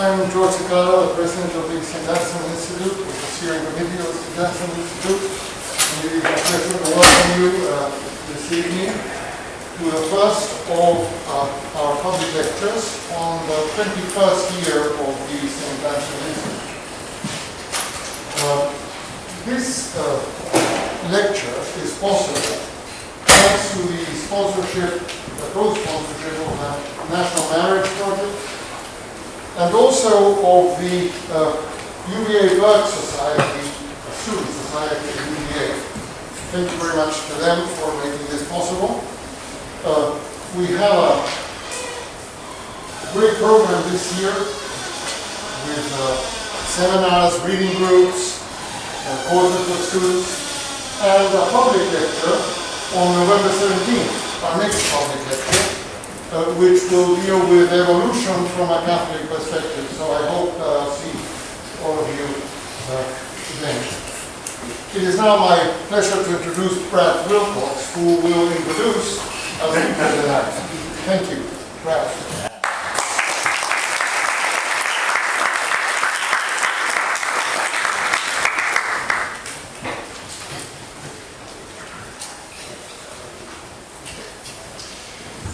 I'm George Cicala, the president of the St. Anselm Institute, the steering committee of the St. Anselm Institute. And it is my pleasure to welcome you this evening to the first of our public lectures on the 21st year of the St. Anselm Institute. This lecture is possible thanks to the sponsorship, the co-sponsorship of the National Marriage Project, and also of the UVA Work Society, Student Society at UVA. Thank you very much to them for making this possible. We have a great program this year with seminars, reading groups, courses for students, and a public lecture on November 17th, our next public lecture, which will deal with evolution from a Catholic perspective. So I hope to see all of you then. It is now my pleasure to introduce Brad Wilcox, who will introduce our speaker tonight. Thank you, Brad.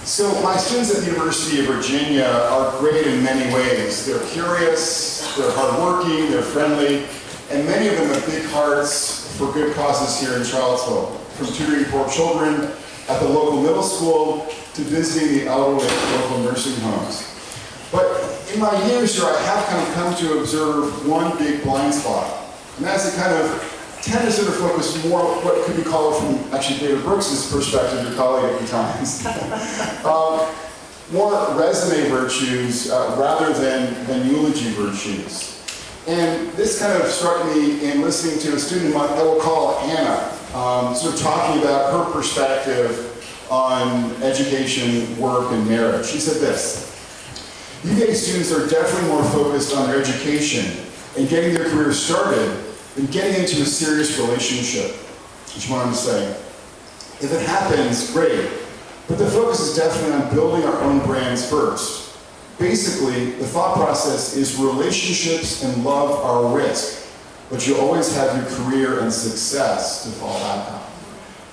So my students at the University of Virginia are great in many ways. They're curious, they're hardworking, they're friendly, and many of them have big hearts for good causes here in Charlottesville, from tutoring poor children at the local middle school to visiting the elderly at local nursing homes. But in my years here, I have kind of come to observe one big blind spot, and that's the kind of tend to sort of focus more on what could be called from actually David Brooks's perspective, your colleague at the Times, more resume virtues rather than eulogy virtues. And this kind of struck me in listening to a student I will call Anna, sort of talking about her perspective on education, work, and marriage. She said this: UVA students are definitely more focused on their education and getting their career started and getting into a serious relationship. Which one I'm saying. If it happens, great. But the focus is definitely on building our own brands first. Basically, the thought process is relationships and love are a risk, but you always have your career and success to fall back on.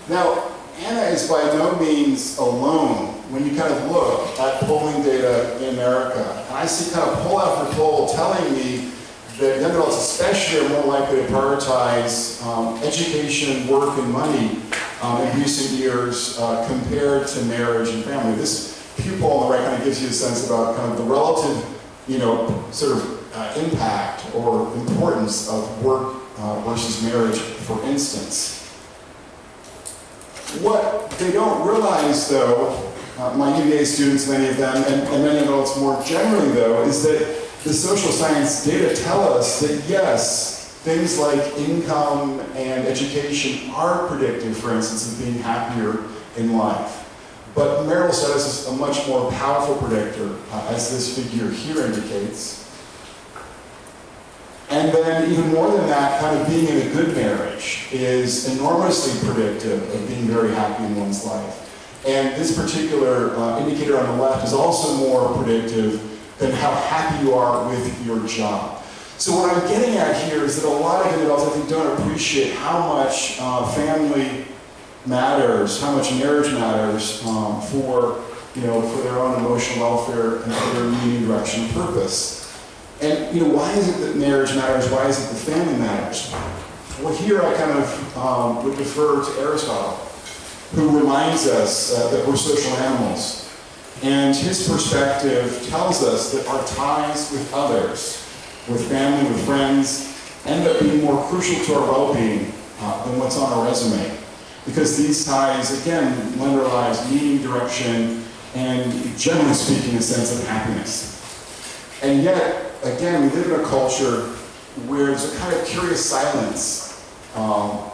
Now, Anna is by no means alone when you kind of look at polling data in America. And I see kind of poll after poll telling me that young adults especially are more likely to prioritize education, work, and money in recent years compared to marriage and family. This Pew poll on the right kind of gives you a sense about kind of the relative, sort of impact or importance of work versus marriage, for instance. What they don't realize, though, my UVA students, many of them, and many adults more generally, though, is that the social science data tell us that yes, things like income and education are predictive, for instance, of being happier in life. But marital status is a much more powerful predictor, as this figure here indicates. And then even more than that, kind of being in a good marriage is enormously predictive of being very happy in one's life. And this particular indicator on the left is also more predictive than how happy you are with your job. So what I'm getting at here is that a lot of young adults, I think, don't appreciate how much family matters, how much marriage matters for their own emotional welfare and for their meaning, direction, and purpose. And why is it that marriage matters? Why is it that family matters? Well, here I kind of would defer to Aristotle, who reminds us that we're social animals. And his perspective tells us that our ties with others, with family, with friends, end up being more crucial to our well-being than what's on our resume. Because these ties, again, lend our lives meaning, direction, and generally speaking, a sense of happiness. And yet, again, we live in a culture where there's a kind of curious silence,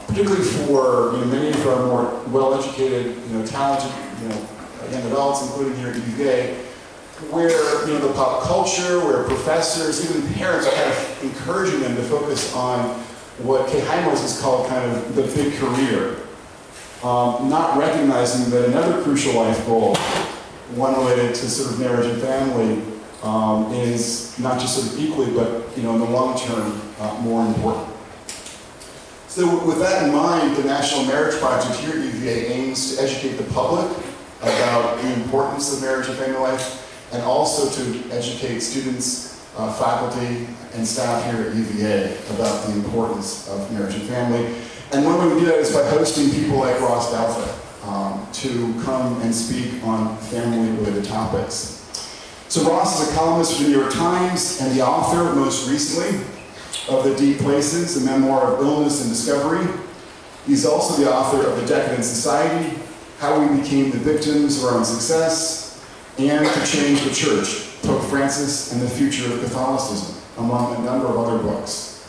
particularly for many of our more well-educated, talented, young adults, including here at UVA, where the pop culture, where professors, even parents are kind of encouraging them to focus on what Kay Heimels has called kind of the big career, not recognizing that another crucial life goal, one related to sort of marriage and family, is not just sort of equally, but in the long term, more important. So with that in mind, the National Marriage Project here at UVA aims to educate the public about the importance of marriage and family life, and also to educate students, faculty, and staff here at UVA about the importance of marriage and family. And one way we do that is by hosting people like Ross Douthat to come and speak on family-related topics. So Ross is a columnist for the New York Times and the author, most recently, of The Deep Places, a memoir of illness and discovery. He's also the author of The Decadent Society, How We Became the Victims of Our Own Success, and To Change the Church, Pope Francis and the Future of Catholicism, among a number of other books.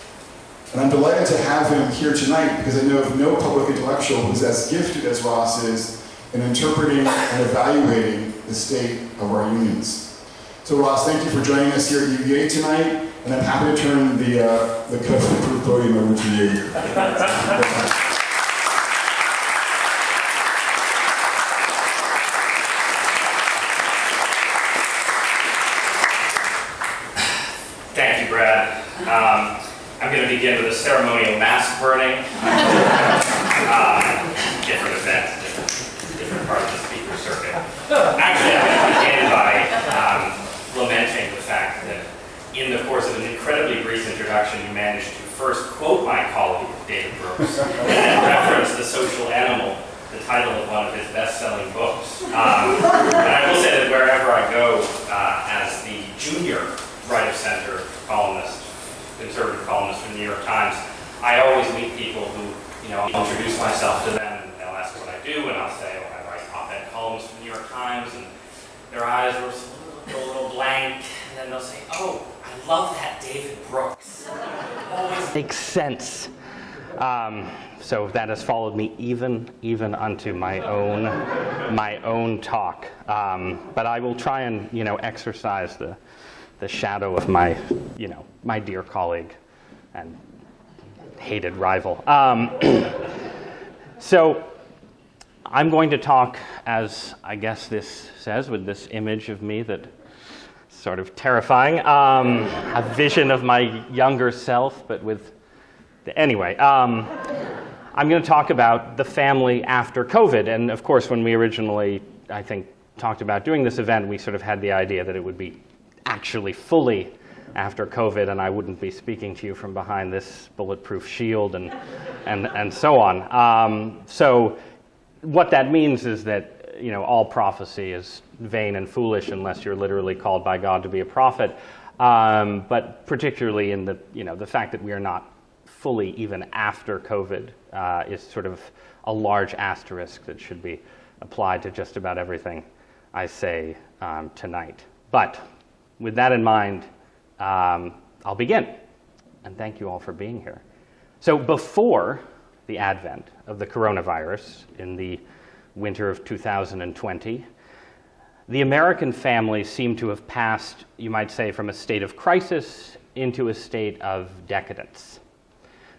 And I'm delighted to have him here tonight because I know of no public intellectual who's as gifted as Ross is in interpreting and evaluating the state of our unions. So Ross, thank you for joining us here at UVA tonight, and I'm happy to turn the COVID-proof podium over to you. Thank you, Brad. I'm going to begin with a ceremonial mask burning. Different events, different part of the speaker circuit. Actually, I'm going to begin by lamenting the fact that in the course of an incredibly brief introduction, you managed to first quote my colleague, David Brooks, and then reference The Social Animal, the title of one of his best-selling books. And I will say that wherever I go as the junior right-of-center columnist, conservative columnist for the New York Times, I always meet people who, I'll introduce myself to them, and they'll ask what I do, and I'll say, I write op-ed columns for the New York Times, and their eyes will go a little blank, and then they'll say, oh, I love that David Brooks. Always makes sense. So that has followed me even unto my own talk. But I will try and exercise the shadow of my my dear colleague and hated rival. So I'm going to talk, as I guess this says, with this image of me that sort of terrifying, a vision of my younger self, but with anyway. I'm going to talk about the family after COVID, and of course, when we originally, I think, talked about doing this event, we sort of had the idea that it would be actually fully after COVID, and I wouldn't be speaking to you from behind this bulletproof shield and so on. So what that means is that all prophecy is vain and foolish unless you're literally called by God to be a prophet. But particularly in the fact that we are not fully even after COVID is sort of a large asterisk that should be applied to just about everything I say tonight. But with that in mind, I'll begin. And thank you all for being here. So before the advent of the coronavirus in the winter of 2020, the American family seemed to have passed, you might say, from a state of crisis into a state of decadence.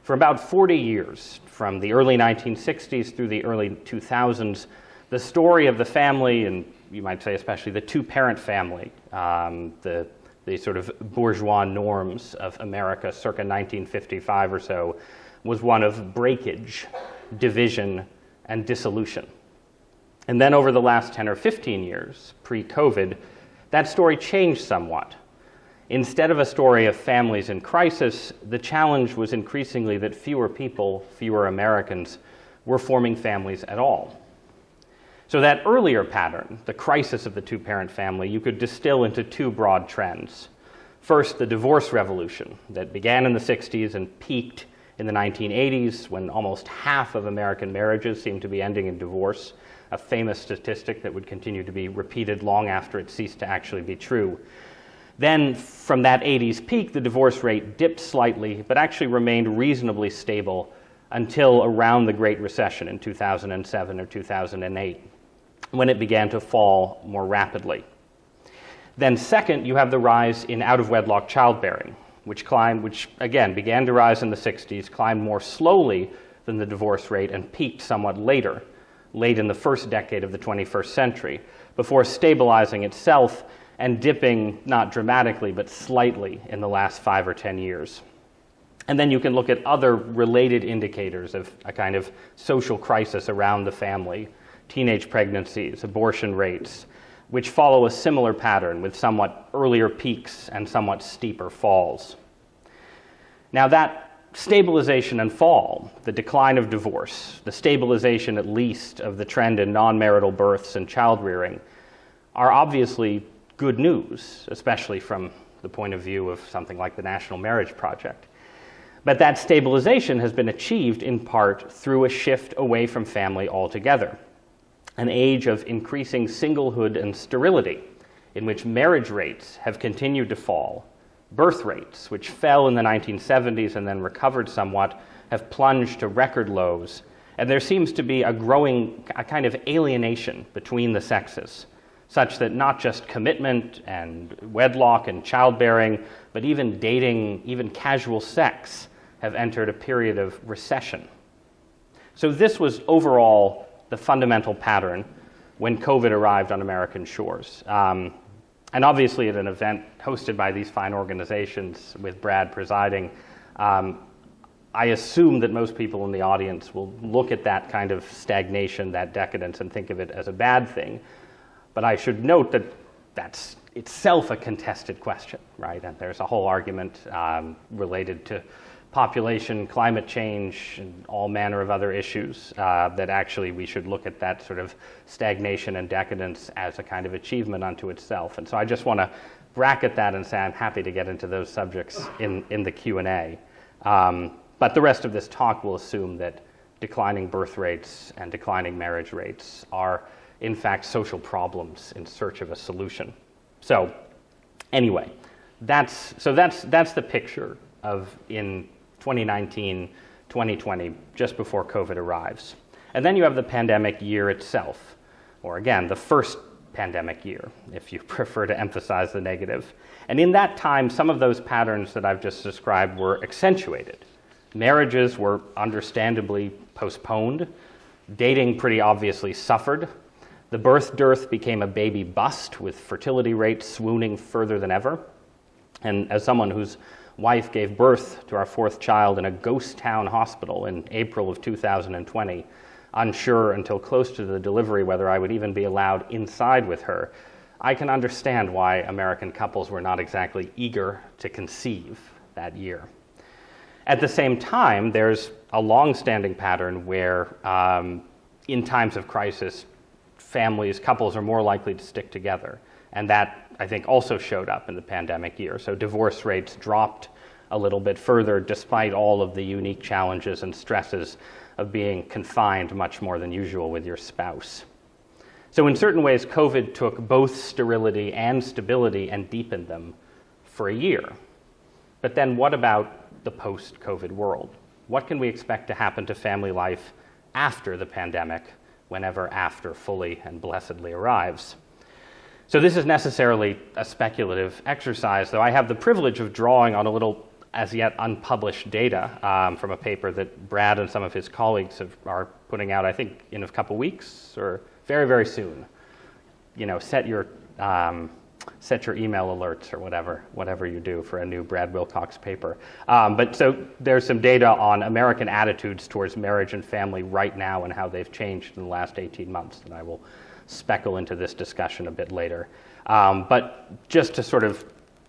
For about 40 years, from the early 1960s through the early 2000s, the story of the family, and you might say especially the two-parent family, the sort of bourgeois norms of America circa 1955 or so, was one of breakage, division, and dissolution. And then over the last 10 or 15 years, pre-COVID, that story changed somewhat. Instead of a story of families in crisis, the challenge was increasingly that fewer people, fewer Americans, were forming families at all. So that earlier pattern, the crisis of the two-parent family, you could distill into two broad trends. First, the divorce revolution that began in the 60s and peaked in the 1980s when almost half of American marriages seemed to be ending in divorce, a famous statistic that would continue to be repeated long after it ceased to actually be true. Then, from that 80s peak, the divorce rate dipped slightly, but actually remained reasonably stable until around the Great Recession in 2007 or 2008, when it began to fall more rapidly. Then second, you have the rise in out-of-wedlock childbearing, which again began to rise in the 60s, climbed more slowly than the divorce rate, and peaked somewhat late in the first decade of the 21st century, before stabilizing itself and dipping not dramatically but slightly in the last 5 or 10 years. And then you can look at other related indicators of a kind of social crisis around the family, teenage pregnancies, abortion rates, which follow a similar pattern with somewhat earlier peaks and somewhat steeper falls. Now that stabilization and fall, the decline of divorce, the stabilization at least of the trend in non-marital births and child-rearing, are obviously good news, especially from the point of view of something like the National Marriage Project. But that stabilization has been achieved in part through a shift away from family altogether, an age of increasing singlehood and sterility, in which marriage rates have continued to fall. Birth rates, which fell in the 1970s and then recovered somewhat, have plunged to record lows, and there seems to be a kind of alienation between the sexes, such that not just commitment and wedlock and childbearing, but even dating, even casual sex, have entered a period of recession. So this was overall the fundamental pattern when COVID arrived on American shores. And obviously at an event hosted by these fine organizations with Brad presiding, I assume that most people in the audience will look at that kind of stagnation, that decadence, and think of it as a bad thing. But I should note that that's itself a contested question, right? And there's a whole argument related to population, climate change, and all manner of other issues that actually we should look at that sort of stagnation and decadence as a kind of achievement unto itself. And so I just want to bracket that and say I'm happy to get into those subjects in the Q&A. But the rest of this talk will assume that declining birth rates and declining marriage rates are in fact social problems in search of a solution. So anyway, that's the picture of in 2019, 2020, just before COVID arrives. And then you have the pandemic year itself, or again, the first pandemic year, if you prefer to emphasize the negative. And in that time, some of those patterns that I've just described were accentuated. Marriages were understandably postponed. Dating pretty obviously suffered. The birth dearth became a baby bust, with fertility rates swooning further than ever. And as someone whose wife gave birth to our fourth child in a ghost town hospital in April of 2020, unsure until close to the delivery whether I would even be allowed inside with her, I can understand why American couples were not exactly eager to conceive that year. At the same time, there's a long-standing pattern where in times of crisis, couples are more likely to stick together. And that, I think, also showed up in the pandemic year. So divorce rates dropped a little bit further despite all of the unique challenges and stresses of being confined much more than usual with your spouse. So in certain ways, COVID took both sterility and stability and deepened them for a year. But then what about the post-COVID world? What can we expect to happen to family life after the pandemic, whenever after fully and blessedly arrives? So this is necessarily a speculative exercise, though I have the privilege of drawing on a little as yet unpublished data from a paper that Brad and some of his colleagues are putting out, I think, in a couple weeks or very, very soon. You know, set your email alerts or whatever you do for a new Brad Wilcox paper. But so there's some data on American attitudes towards marriage and family right now and how they've changed in the last 18 months, and I will speckle into this discussion a bit later. But just to sort of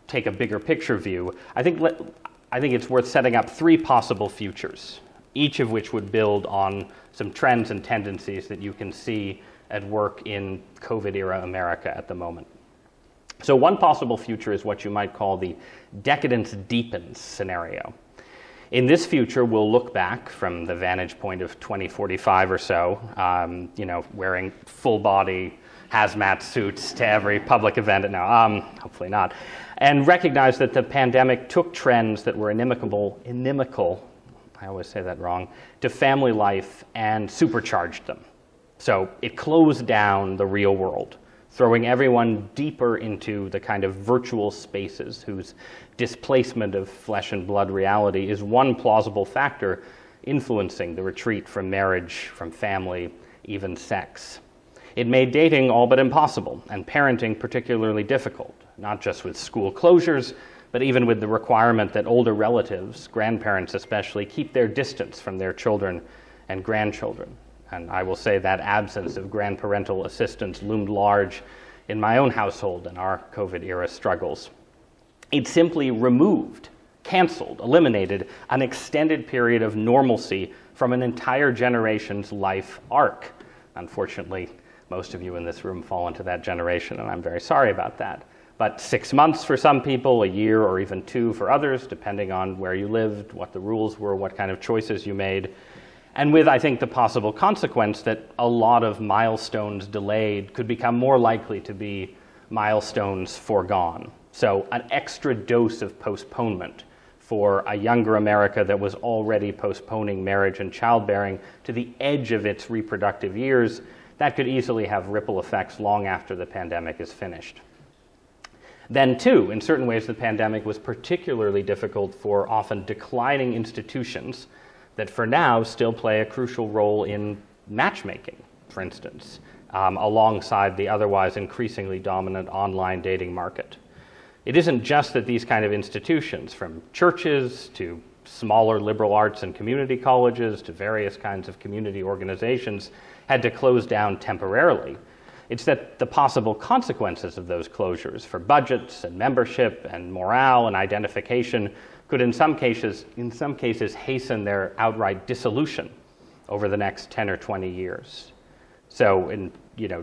take a bigger picture view, I think it's worth setting up three possible futures, each of which would build on some trends and tendencies that you can see at work in COVID-era America at the moment. So one possible future is what you might call the decadence deepens scenario. In this future, we'll look back from the vantage point of 2045 or so, wearing full-body hazmat suits to every public event. Now, hopefully not, and recognize that the pandemic took trends that were inimical, I always say that wrong, to family life and supercharged them. So it closed down the real world, throwing everyone deeper into the kind of virtual spaces whose displacement of flesh and blood reality is one plausible factor influencing the retreat from marriage, from family, even sex. It made dating all but impossible and parenting particularly difficult, not just with school closures, but even with the requirement that older relatives, grandparents especially, keep their distance from their children and grandchildren. And I will say that absence of grandparental assistance loomed large in my own household and our COVID-era struggles. It simply removed, canceled, eliminated an extended period of normalcy from an entire generation's life arc. Unfortunately, most of you in this room fall into that generation, and I'm very sorry about that. But 6 months for some people, a year or even 2 for others, depending on where you lived, what the rules were, what kind of choices you made. And with, I think, the possible consequence that a lot of milestones delayed could become more likely to be milestones foregone. So an extra dose of postponement for a younger America that was already postponing marriage and childbearing to the edge of its reproductive years, that could easily have ripple effects long after the pandemic is finished. Then, too, in certain ways, the pandemic was particularly difficult for often declining institutions that for now still play a crucial role in matchmaking, for instance, alongside the otherwise increasingly dominant online dating market. It isn't just that these kind of institutions, from churches to smaller liberal arts and community colleges to various kinds of community organizations, had to close down temporarily. It's that the possible consequences of those closures for budgets and membership and morale and identification could in some cases hasten their outright dissolution over the next 10 or 20 years. So,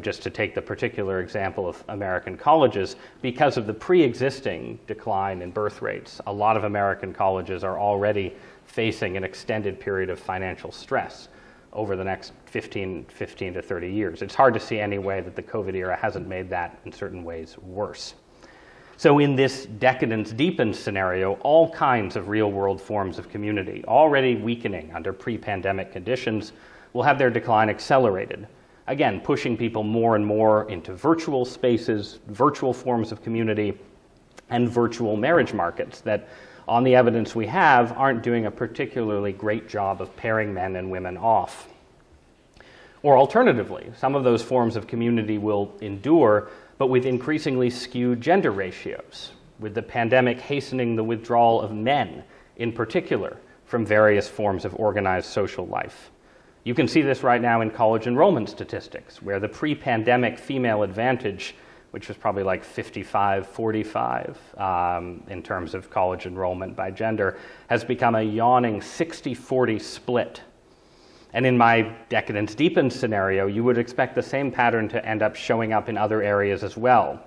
just to take the particular example of American colleges, because of the pre-existing decline in birth rates, a lot of American colleges are already facing an extended period of financial stress over the next 15 to 30 years. It's hard to see any way that the COVID era hasn't made that, in certain ways, worse. So in this decadence-deepened scenario, all kinds of real-world forms of community, already weakening under pre-pandemic conditions, will have their decline accelerated. Again, pushing people more and more into virtual spaces, virtual forms of community, and virtual marriage markets that, on the evidence we have, aren't doing a particularly great job of pairing men and women off. Or alternatively, some of those forms of community will endure, but with increasingly skewed gender ratios, with the pandemic hastening the withdrawal of men, in particular, from various forms of organized social life. You can see this right now in college enrollment statistics, where the pre-pandemic female advantage, which was probably like 55-45 in terms of college enrollment by gender, has become a yawning 60-40 split. And in my decadence-deepened scenario, you would expect the same pattern to end up showing up in other areas as well,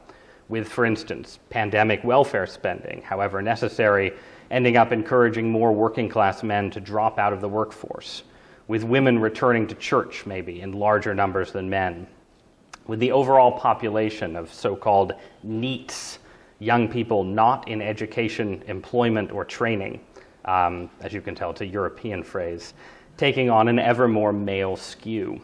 with, for instance, pandemic welfare spending, however necessary, ending up encouraging more working-class men to drop out of the workforce, with women returning to church, maybe, in larger numbers than men, with the overall population of so-called NEETs, young people not in education, employment, or training, as you can tell, it's a European phrase, taking on an ever more male skew.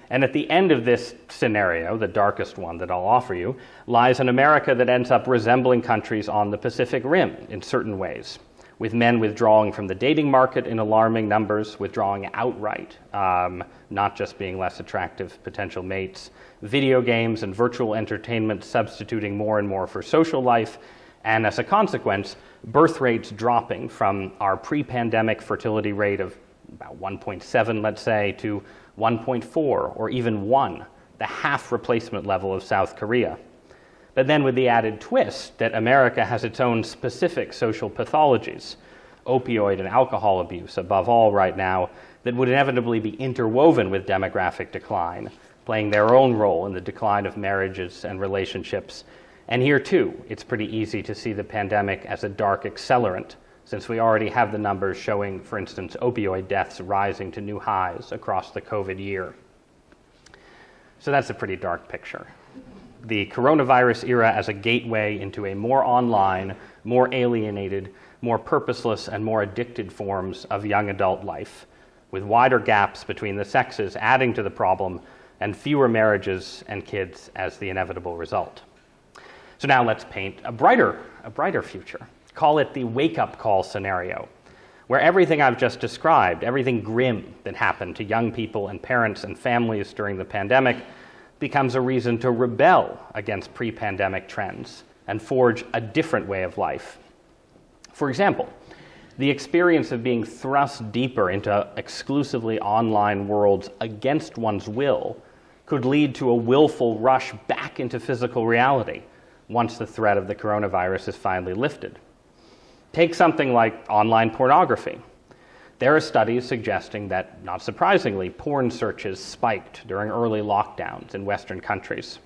And at the end of this scenario, the darkest one that I'll offer you, lies an America that ends up resembling countries on the Pacific Rim in certain ways, with men withdrawing from the dating market in alarming numbers, withdrawing outright, not just being less attractive potential mates, video games and virtual entertainment substituting more and more for social life, and as a consequence, birth rates dropping from our pre-pandemic fertility rate of about 1.7, let's say, to 1.4 or even 1, the half replacement level of South Korea. But then with the added twist that America has its own specific social pathologies, opioid and alcohol abuse above all right now, that would inevitably be interwoven with demographic decline, playing their own role in the decline of marriages and relationships. And here too, it's pretty easy to see the pandemic as a dark accelerant, since we already have the numbers showing, for instance, opioid deaths rising to new highs across the COVID year. So that's a pretty dark picture. The coronavirus era as a gateway into a more online, more alienated, more purposeless, and more addicted forms of young adult life, with wider gaps between the sexes adding to the problem and fewer marriages and kids as the inevitable result. So now let's paint a brighter future. Call it the wake-up call scenario, where everything I've just described, everything grim that happened to young people and parents and families during the pandemic, becomes a reason to rebel against pre-pandemic trends and forge a different way of life. For example, the experience of being thrust deeper into exclusively online worlds against one's will could lead to a willful rush back into physical reality once the threat of the coronavirus is finally lifted. Take something like online pornography. There are studies suggesting that, not surprisingly, porn searches spiked during early lockdowns in Western countries.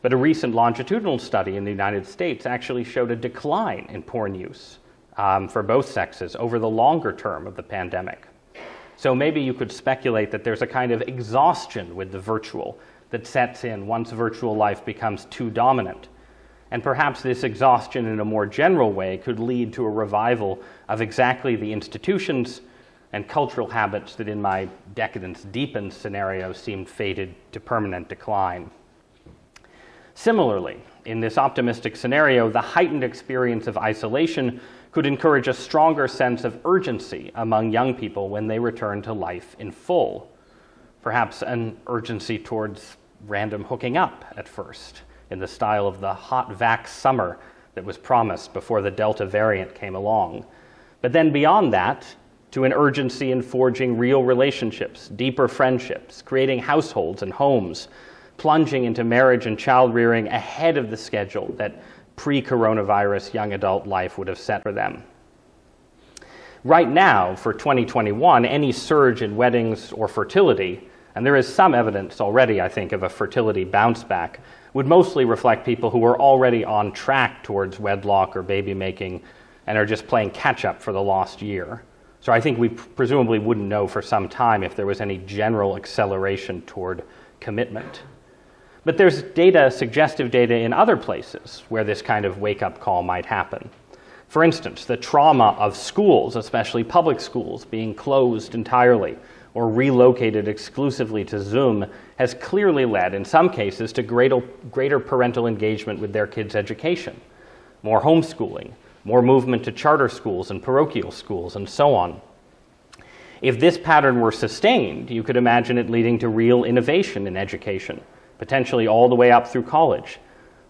But a recent longitudinal study in the United States actually showed a decline in porn use for both sexes over the longer term of the pandemic. So maybe you could speculate that there's a kind of exhaustion with the virtual that sets in once virtual life becomes too dominant. And perhaps this exhaustion in a more general way could lead to a revival of exactly the institutions and cultural habits that in my decadence deepened scenario seemed fated to permanent decline. Similarly, in this optimistic scenario, the heightened experience of isolation could encourage a stronger sense of urgency among young people when they return to life in full. Perhaps an urgency towards random hooking up at first, in the style of the hot vax summer that was promised before the Delta variant came along. But then beyond that, to an urgency in forging real relationships, deeper friendships, creating households and homes, plunging into marriage and child rearing ahead of the schedule that pre-coronavirus young adult life would have set for them. Right now, for 2021, any surge in weddings or fertility, and there is some evidence already, I think, of a fertility bounce back, would mostly reflect people who are already on track towards wedlock or baby making and are just playing catch up for the lost year. So I think we presumably wouldn't know for some time if there was any general acceleration toward commitment. But there's data, suggestive data in other places where this kind of wake-up call might happen. For instance, the trauma of schools, especially public schools, being closed entirely or relocated exclusively to Zoom has clearly led, in some cases, to greater parental engagement with their kids' education, more homeschooling, more movement to charter schools and parochial schools, and so on. If this pattern were sustained, you could imagine it leading to real innovation in education, potentially all the way up through college,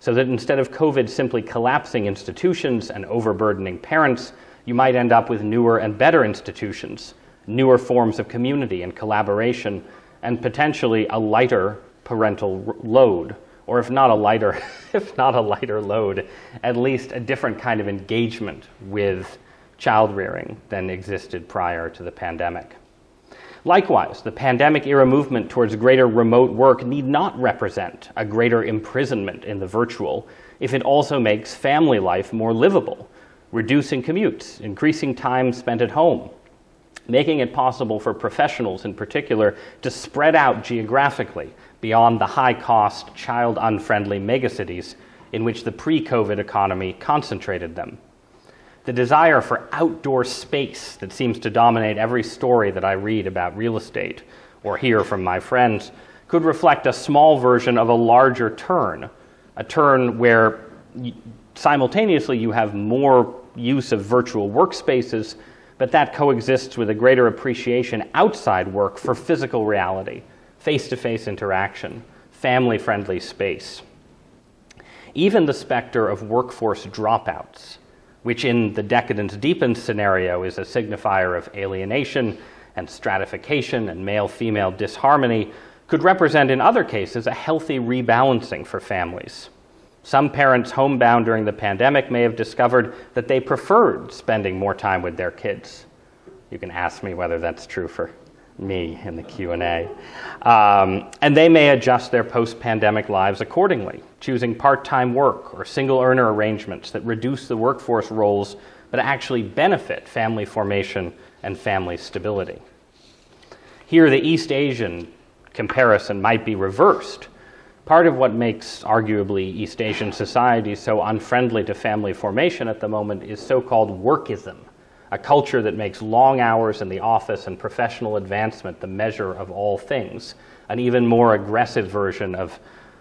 so that instead of COVID simply collapsing institutions and overburdening parents, you might end up with newer and better institutions, newer forms of community and collaboration, and potentially a lighter parental load, or if not a lighter load, at least a different kind of engagement with child rearing than existed prior to the pandemic. Likewise, the pandemic-era movement towards greater remote work need not represent a greater imprisonment in the virtual if it also makes family life more livable, reducing commutes, increasing time spent at home, making it possible for professionals in particular to spread out geographically beyond the high-cost, child-unfriendly megacities in which the pre-COVID economy concentrated them. The desire for outdoor space that seems to dominate every story that I read about real estate or hear from my friends could reflect a small version of a larger turn, a turn where simultaneously you have more use of virtual workspaces, but that coexists with a greater appreciation outside work for physical reality, face-to-face interaction, family-friendly space. Even the specter of workforce dropouts, which in the decadence deepened scenario is a signifier of alienation and stratification and male-female disharmony, could represent in other cases a healthy rebalancing for families. Some parents homebound during the pandemic may have discovered that they preferred spending more time with their kids. You can ask me whether that's true for me in the Q&A. And they may adjust their post-pandemic lives accordingly, choosing part-time work or single-earner arrangements that reduce the workforce roles but actually benefit family formation and family stability. Here, the East Asian comparison might be reversed. Part of what makes, arguably, East Asian society so unfriendly to family formation at the moment is so-called workism, a culture that makes long hours in the office and professional advancement the measure of all things, an even more aggressive version of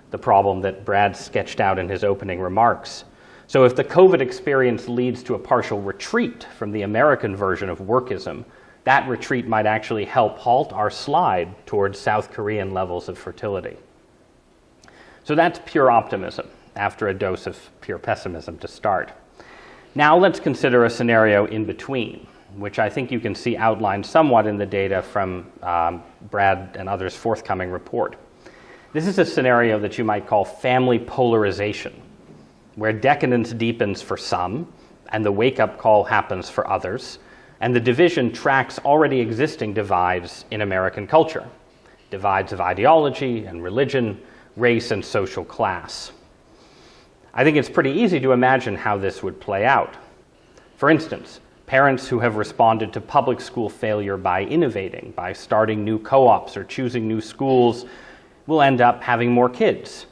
the problem that Brad sketched out in his opening remarks. So if the COVID experience leads to a partial retreat from the American version of workism, that retreat might actually help halt our slide towards South Korean levels of fertility. So that's pure optimism after a dose of pure pessimism to start. Now let's consider a scenario in between, which I think you can see outlined somewhat in the data from Brad and others' forthcoming report. This is a scenario that you might call family polarization, where decadence deepens for some, and the wake-up call happens for others, and the division tracks already existing divides in American culture, divides of ideology and religion, race and social class. I think it's pretty easy to imagine how this would play out. For instance, parents who have responded to public school failure by innovating, by starting new co-ops or choosing new schools, will end up having more kids.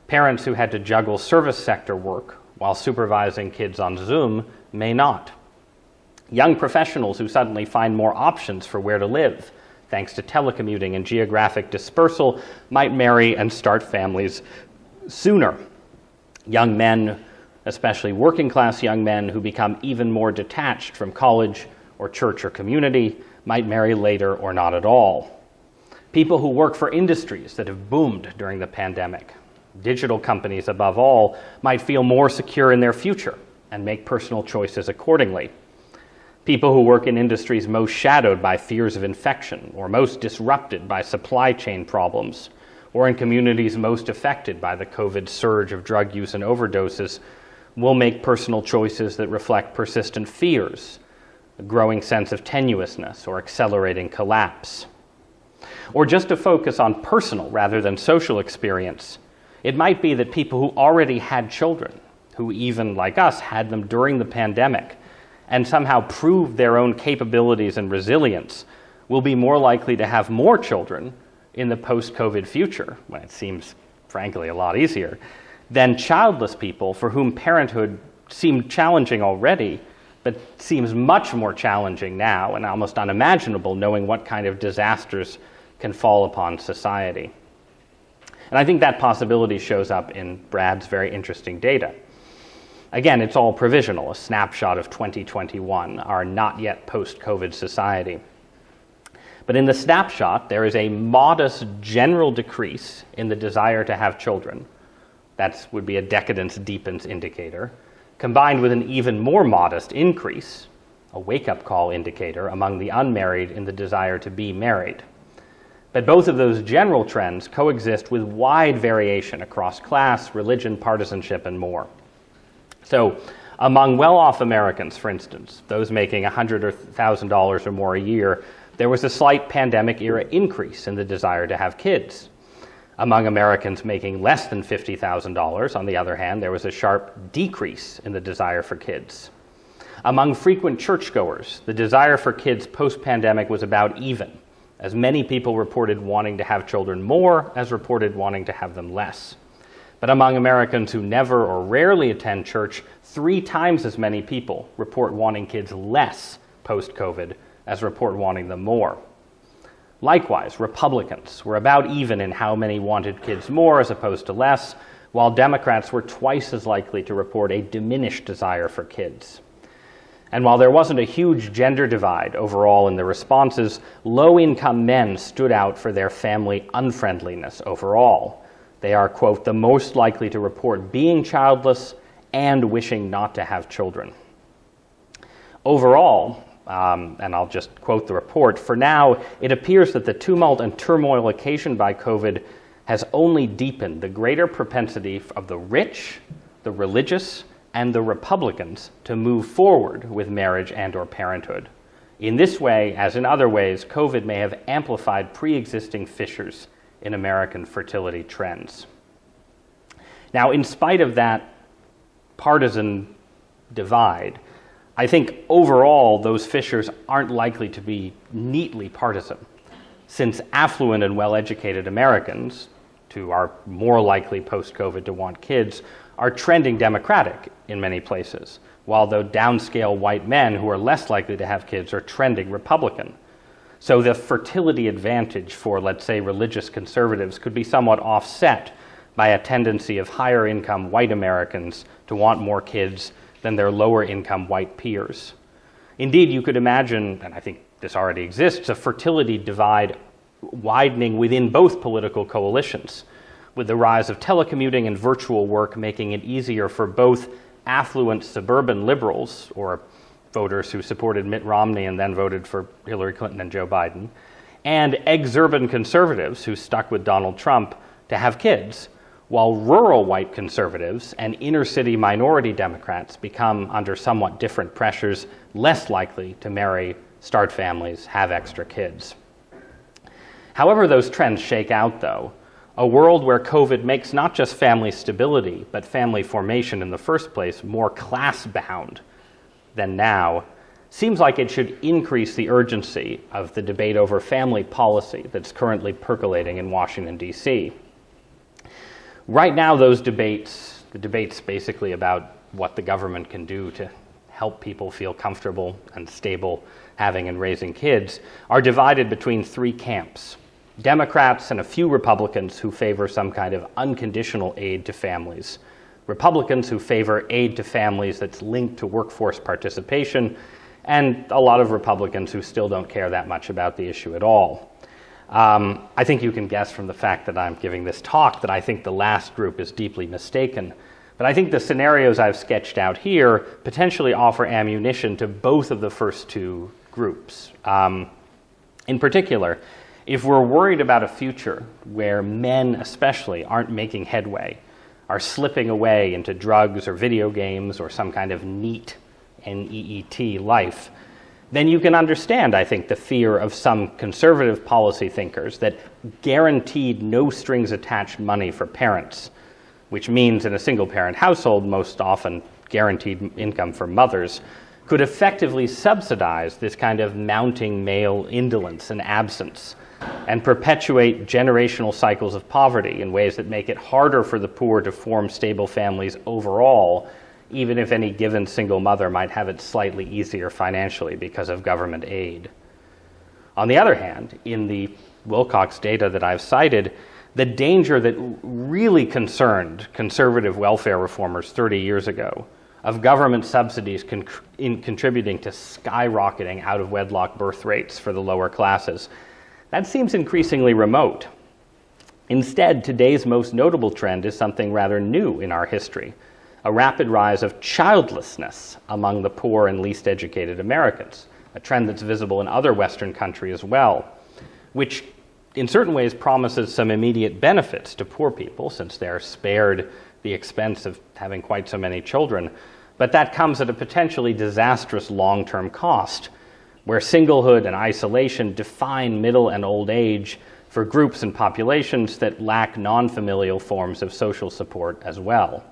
Parents who had to juggle service sector work while supervising kids on Zoom may not. Young professionals who suddenly find more options for where to live, thanks to telecommuting and geographic dispersal, might marry and start families sooner. Young men, especially working class young men who become even more detached from college or church or community, might marry later or not at all. People who work for industries that have boomed during the pandemic, digital companies above all, might feel more secure in their future and make personal choices accordingly. People who work in industries most shadowed by fears of infection or most disrupted by supply chain problems, or in communities most affected by the COVID surge of drug use and overdoses, will make personal choices that reflect persistent fears, a growing sense of tenuousness, or accelerating collapse. Or just to focus on personal rather than social experience, it might be that people who already had children, who even, like us, had them during the pandemic, and somehow proved their own capabilities and resilience, will be more likely to have more children in the post-COVID future, when it seems, frankly, a lot easier, than childless people for whom parenthood seemed challenging already, but seems much more challenging now and almost unimaginable, knowing what kind of disasters can fall upon society. And I think that possibility shows up in Brad's very interesting data. Again, it's all provisional, a snapshot of 2021, our not yet post-COVID society. But in the snapshot, there is a modest general decrease in the desire to have children. That would be a decadence deepens indicator, combined with an even more modest increase, a wake-up call indicator, among the unmarried in the desire to be married. But both of those general trends coexist with wide variation across class, religion, partisanship, and more. So, among well-off Americans, for instance, those making $100,000 or $1,000 or more a year, there was a slight pandemic-era increase in the desire to have kids. Among Americans making less than $50,000, on the other hand, there was a sharp decrease in the desire for kids. Among frequent churchgoers, the desire for kids post-pandemic was about even, as many people reported wanting to have children more as reported wanting to have them less. But among Americans who never or rarely attend church, 3 times as many people report wanting kids less post-COVID as report wanting them more. Likewise, Republicans were about even in how many wanted kids more as opposed to less, while Democrats were twice as likely to report a diminished desire for kids. And while there wasn't a huge gender divide overall in the responses, low-income men stood out for their family unfriendliness overall. They are, quote, the most likely to report being childless and wishing not to have children. Overall, and I'll just quote the report, for now, it appears that the tumult and turmoil occasioned by COVID has only deepened the greater propensity of the rich, the religious, and the Republicans to move forward with marriage and or parenthood. In this way, as in other ways, COVID may have amplified pre-existing fissures in American fertility trends. Now, in spite of that partisan divide, I think overall those fissures aren't likely to be neatly partisan, since affluent and well-educated Americans, who are more likely post-COVID to want kids, are trending Democratic in many places, while the downscale white men who are less likely to have kids are trending Republican. So the fertility advantage for, let's say, religious conservatives could be somewhat offset by a tendency of higher income white Americans to want more kids than their lower income white peers. Indeed, you could imagine, and I think this already exists, a fertility divide widening within both political coalitions, with the rise of telecommuting and virtual work making it easier for both affluent suburban liberals, or voters who supported Mitt Romney and then voted for Hillary Clinton and Joe Biden, and exurban conservatives who stuck with Donald Trump to have kids, while rural white conservatives and inner-city minority Democrats become, under somewhat different pressures, less likely to marry, start families, have extra kids. However those trends shake out, though, a world where COVID makes not just family stability, but family formation in the first place more class-bound than now, seems like it should increase the urgency of the debate over family policy that's currently percolating in Washington, D.C. Right now, the debates basically about what the government can do to help people feel comfortable and stable having and raising kids, are divided between three camps: Democrats and a few Republicans who favor some kind of unconditional aid to families, Republicans who favor aid to families that's linked to workforce participation, and a lot of Republicans who still don't care that much about the issue at all. I think you can guess from the fact that I'm giving this talk that I think the last group is deeply mistaken. But I think the scenarios I've sketched out here potentially offer ammunition to both of the first two groups. In particular, if we're worried about a future where men especially aren't making headway, are slipping away into drugs or video games or some kind of neat, N-E-E-T, life, then you can understand, I think, the fear of some conservative policy thinkers that guaranteed no strings attached money for parents, which means in a single-parent household, most often guaranteed income for mothers, could effectively subsidize this kind of mounting male indolence and absence and perpetuate generational cycles of poverty in ways that make it harder for the poor to form stable families overall, even if any given single mother might have it slightly easier financially because of government aid. On the other hand, in the Wilcox data that I've cited, the danger that really concerned conservative welfare reformers 30 years ago of government subsidies contributing to skyrocketing out-of-wedlock birth rates for the lower classes, that seems increasingly remote. Instead, today's most notable trend is something rather new in our history: a rapid rise of childlessness among the poor and least educated Americans, a trend that's visible in other Western countries as well, which in certain ways promises some immediate benefits to poor people since they're spared the expense of having quite so many children, but that comes at a potentially disastrous long-term cost, where singlehood and isolation define middle and old age for groups and populations that lack non-familial forms of social support as well.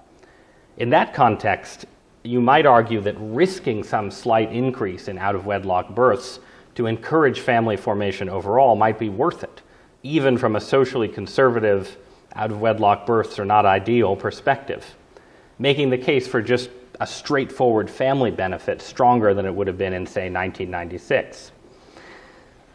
In that context, you might argue that risking some slight increase in out-of-wedlock births to encourage family formation overall might be worth it, even from a socially conservative out-of-wedlock births are not ideal perspective, making the case for just a straightforward family benefit stronger than it would have been in, say, 1996.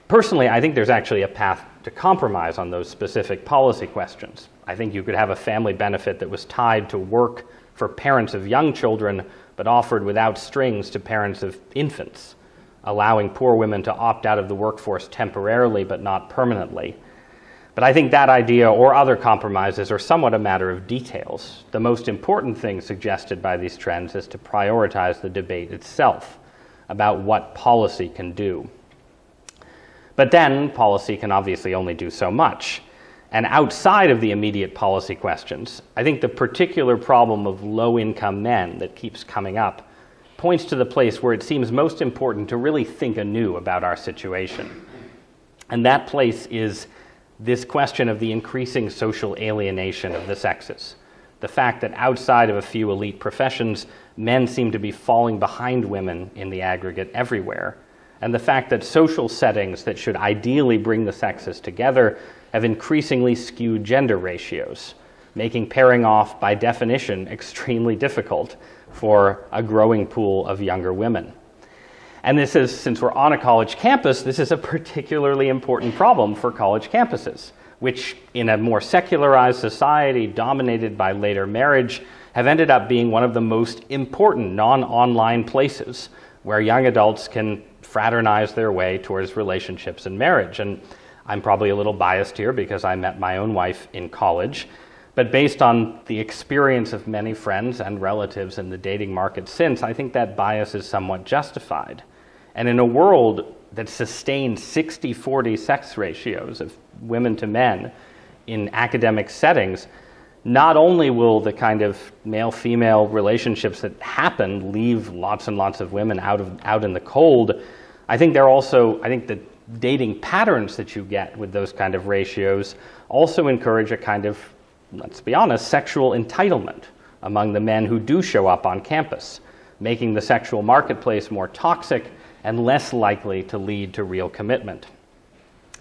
Personally, I think there's actually a path to compromise on those specific policy questions. I think you could have a family benefit that was tied to work for parents of young children, but offered without strings to parents of infants, allowing poor women to opt out of the workforce temporarily but not permanently. But I think that idea or other compromises are somewhat a matter of details. The most important thing suggested by these trends is to prioritize the debate itself about what policy can do. But then policy can obviously only do so much. And outside of the immediate policy questions, I think the particular problem of low-income men that keeps coming up points to the place where it seems most important to really think anew about our situation. And that place is this question of the increasing social alienation of the sexes. The fact that outside of a few elite professions, men seem to be falling behind women in the aggregate everywhere. And the fact that social settings that should ideally bring the sexes together have increasingly skewed gender ratios, making pairing off, by definition, extremely difficult for a growing pool of younger women. And this is, since we're on a college campus, this is a particularly important problem for college campuses, which in a more secularized society dominated by later marriage have ended up being one of the most important non-online places where young adults can fraternize their way towards relationships and marriage. And I'm probably a little biased here because I met my own wife in college, But based on the experience of many friends and relatives in the dating market since, I think that bias is somewhat justified. And in a world that sustains 60-40 sex ratios of women to men in academic settings, not only will the kind of male-female relationships that happen leave lots and lots of women out in the cold, I think the dating patterns that you get with those kind of ratios also encourage a kind of, let's be honest, sexual entitlement among the men who do show up on campus, making the sexual marketplace more toxic and less likely to lead to real commitment.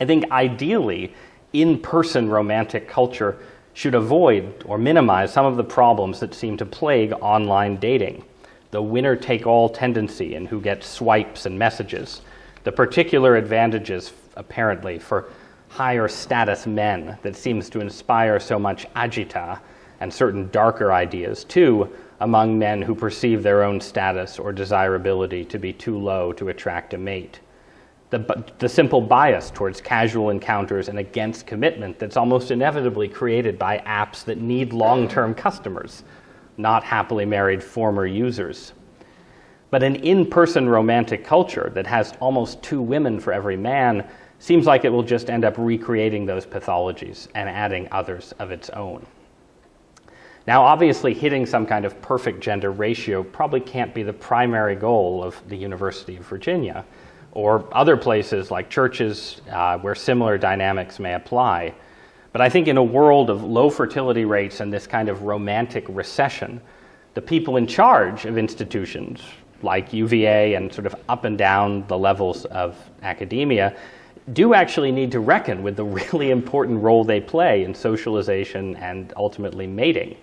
I think ideally, in-person romantic culture should avoid or minimize some of the problems that seem to plague online dating. The winner-take-all tendency in who gets swipes and messages, the particular advantages, apparently, for higher status men that seems to inspire so much agita and certain darker ideas, too, among men who perceive their own status or desirability to be too low to attract a mate. The simple bias towards casual encounters and against commitment that's almost inevitably created by apps that need long-term customers, not happily married former users. But an in-person romantic culture that has almost 2 women for every man seems like it will just end up recreating those pathologies and adding others of its own. Now, obviously, hitting some kind of perfect gender ratio probably can't be the primary goal of the University of Virginia, or other places like churches where similar dynamics may apply. But I think in a world of low fertility rates and this kind of romantic recession, the people in charge of institutions like UVA and sort of up and down the levels of academia do actually need to reckon with the really important role they play in socialization and ultimately mating,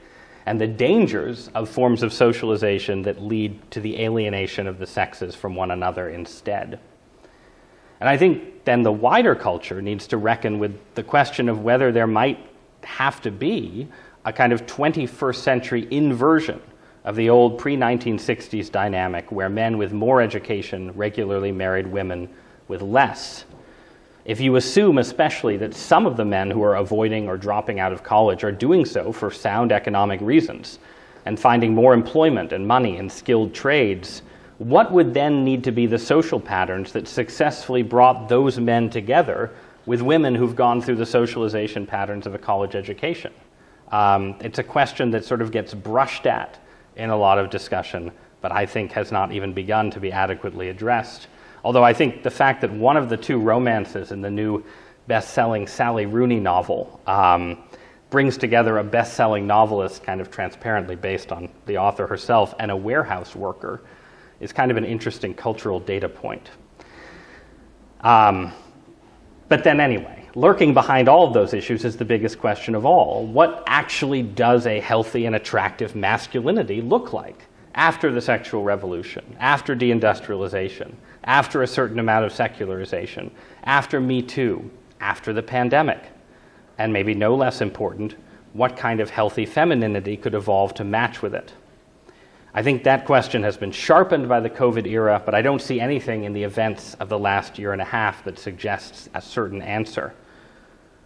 and the dangers of forms of socialization that lead to the alienation of the sexes from one another instead. And I think then the wider culture needs to reckon with the question of whether there might have to be a kind of 21st century inversion of the old pre-1960s dynamic where men with more education regularly married women with less. If you assume especially that some of the men who are avoiding or dropping out of college are doing so for sound economic reasons and finding more employment and money in skilled trades, what would then need to be the social patterns that successfully brought those men together with women who've gone through the socialization patterns of a college education? It's a question that sort of gets brushed at in a lot of discussion, but I think has not even begun to be adequately addressed. Although I think the fact that one of the 2 romances in the new best-selling Sally Rooney novel brings together a best-selling novelist kind of transparently based on the author herself and a warehouse worker is kind of an interesting cultural data point. But then anyway, lurking behind all of those issues is the biggest question of all. What actually does a healthy and attractive masculinity look like after the sexual revolution, after deindustrialization, after a certain amount of secularization, after Me Too, after the pandemic? And maybe no less important, what kind of healthy femininity could evolve to match with it? I think that question has been sharpened by the COVID era, but I don't see anything in the events of the last year and a half that suggests a certain answer.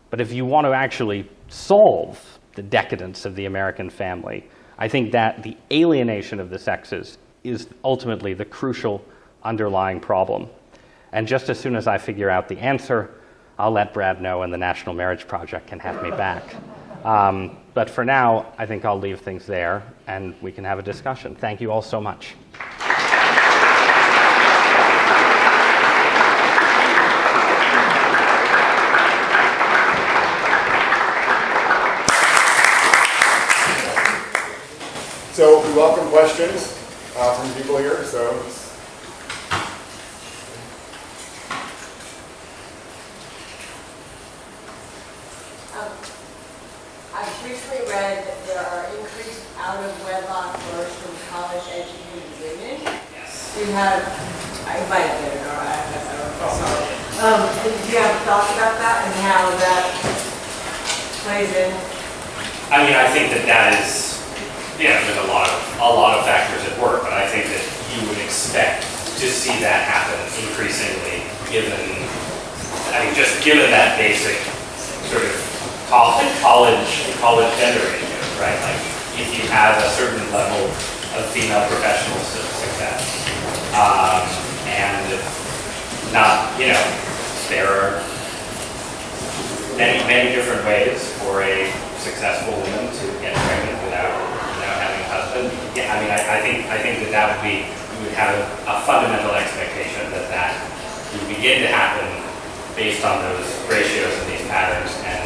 But if you want to actually solve the decadence of the American family, I think that the alienation of the sexes is ultimately the crucial underlying problem. And just as soon as I figure out the answer, I'll let Brad know and the National Marriage Project can have me back. But for now, I think I'll leave things there and we can have a discussion. Thank you all so much. So we welcome questions from people here. So I've recently read that there are increased out-of-wedlock births from college-educated women. Yes. Do you have, I might have been, or I don't know. Do you have thoughts about that and how that plays in? I mean, I think that is, there's a lot of factors at work, but I think that you would expect to see that happen increasingly, given that basic sort of college gender ratios, right? Like if you have a certain level of female professional success, and not, there are many different ways for a successful woman to get pregnant without having a husband. Yeah, I mean, I think that would be, you would have a fundamental expectation that would begin to happen based on those ratios and these patterns, and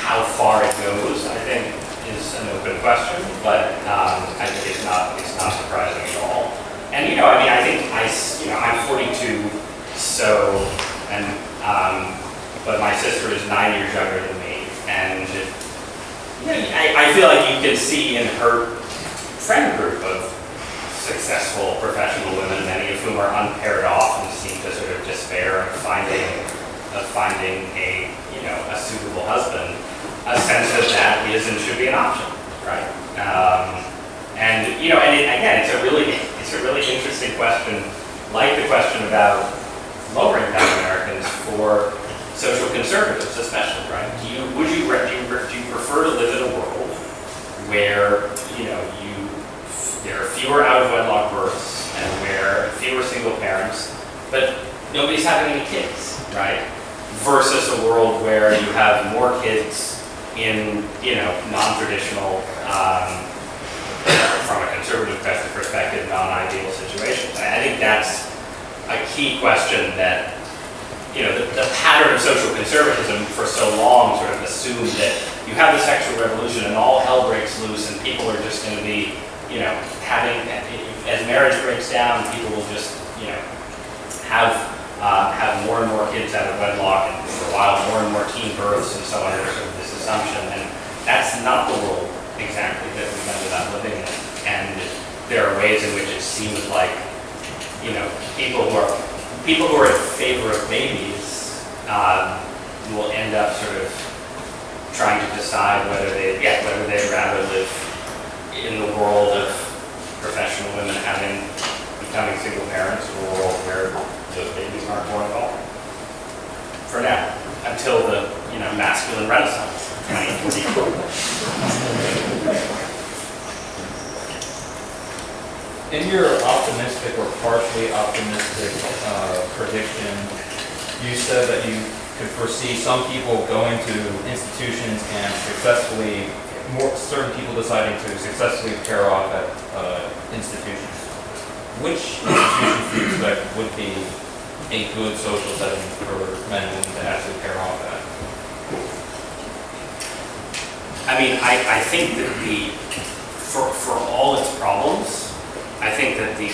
how far it goes, I think, is an open question, but I think it's not surprising at all. And I think I'm 42, so but my sister is 9 years younger than me, and I feel like you can see in her friend group of successful professional women, many of whom are unpaired off and seem to sort of despair of finding a suitable husband, a sense that is and should be an option, right? And again, it's a really interesting question, like the question about lower income Americans for social conservatives, especially, right? Do you prefer to live in a world where there are fewer out of wedlock births and where fewer single parents, but nobody's having any kids, right? Versus a world where you have more kids in non-traditional, from a conservative perspective, non-ideal situations. I think that's a key question that the pattern of social conservatism for so long sort of assumed that you have the sexual revolution and all hell breaks loose and people are just going to be, as marriage breaks down, people will just, have more and more kids out of wedlock, and for a while more and more teen births and so on. There's sort of this assumption, and that's not the world exactly that we've ended up living in. And there are ways in which it seems like, people who are in favor of babies will end up sort of trying to decide whether they'd rather live in the world of professional women becoming single parents, or a world where those babies aren't born at all. For now, until the masculine renaissance. In your optimistic or partially optimistic prediction, you said that you could foresee some people going to institutions and certain people deciding to successfully pair off at institutions. Which institutions do you expect would be a good social setting for men and women to actually pair off at? I mean, I think that for all its problems, I think that the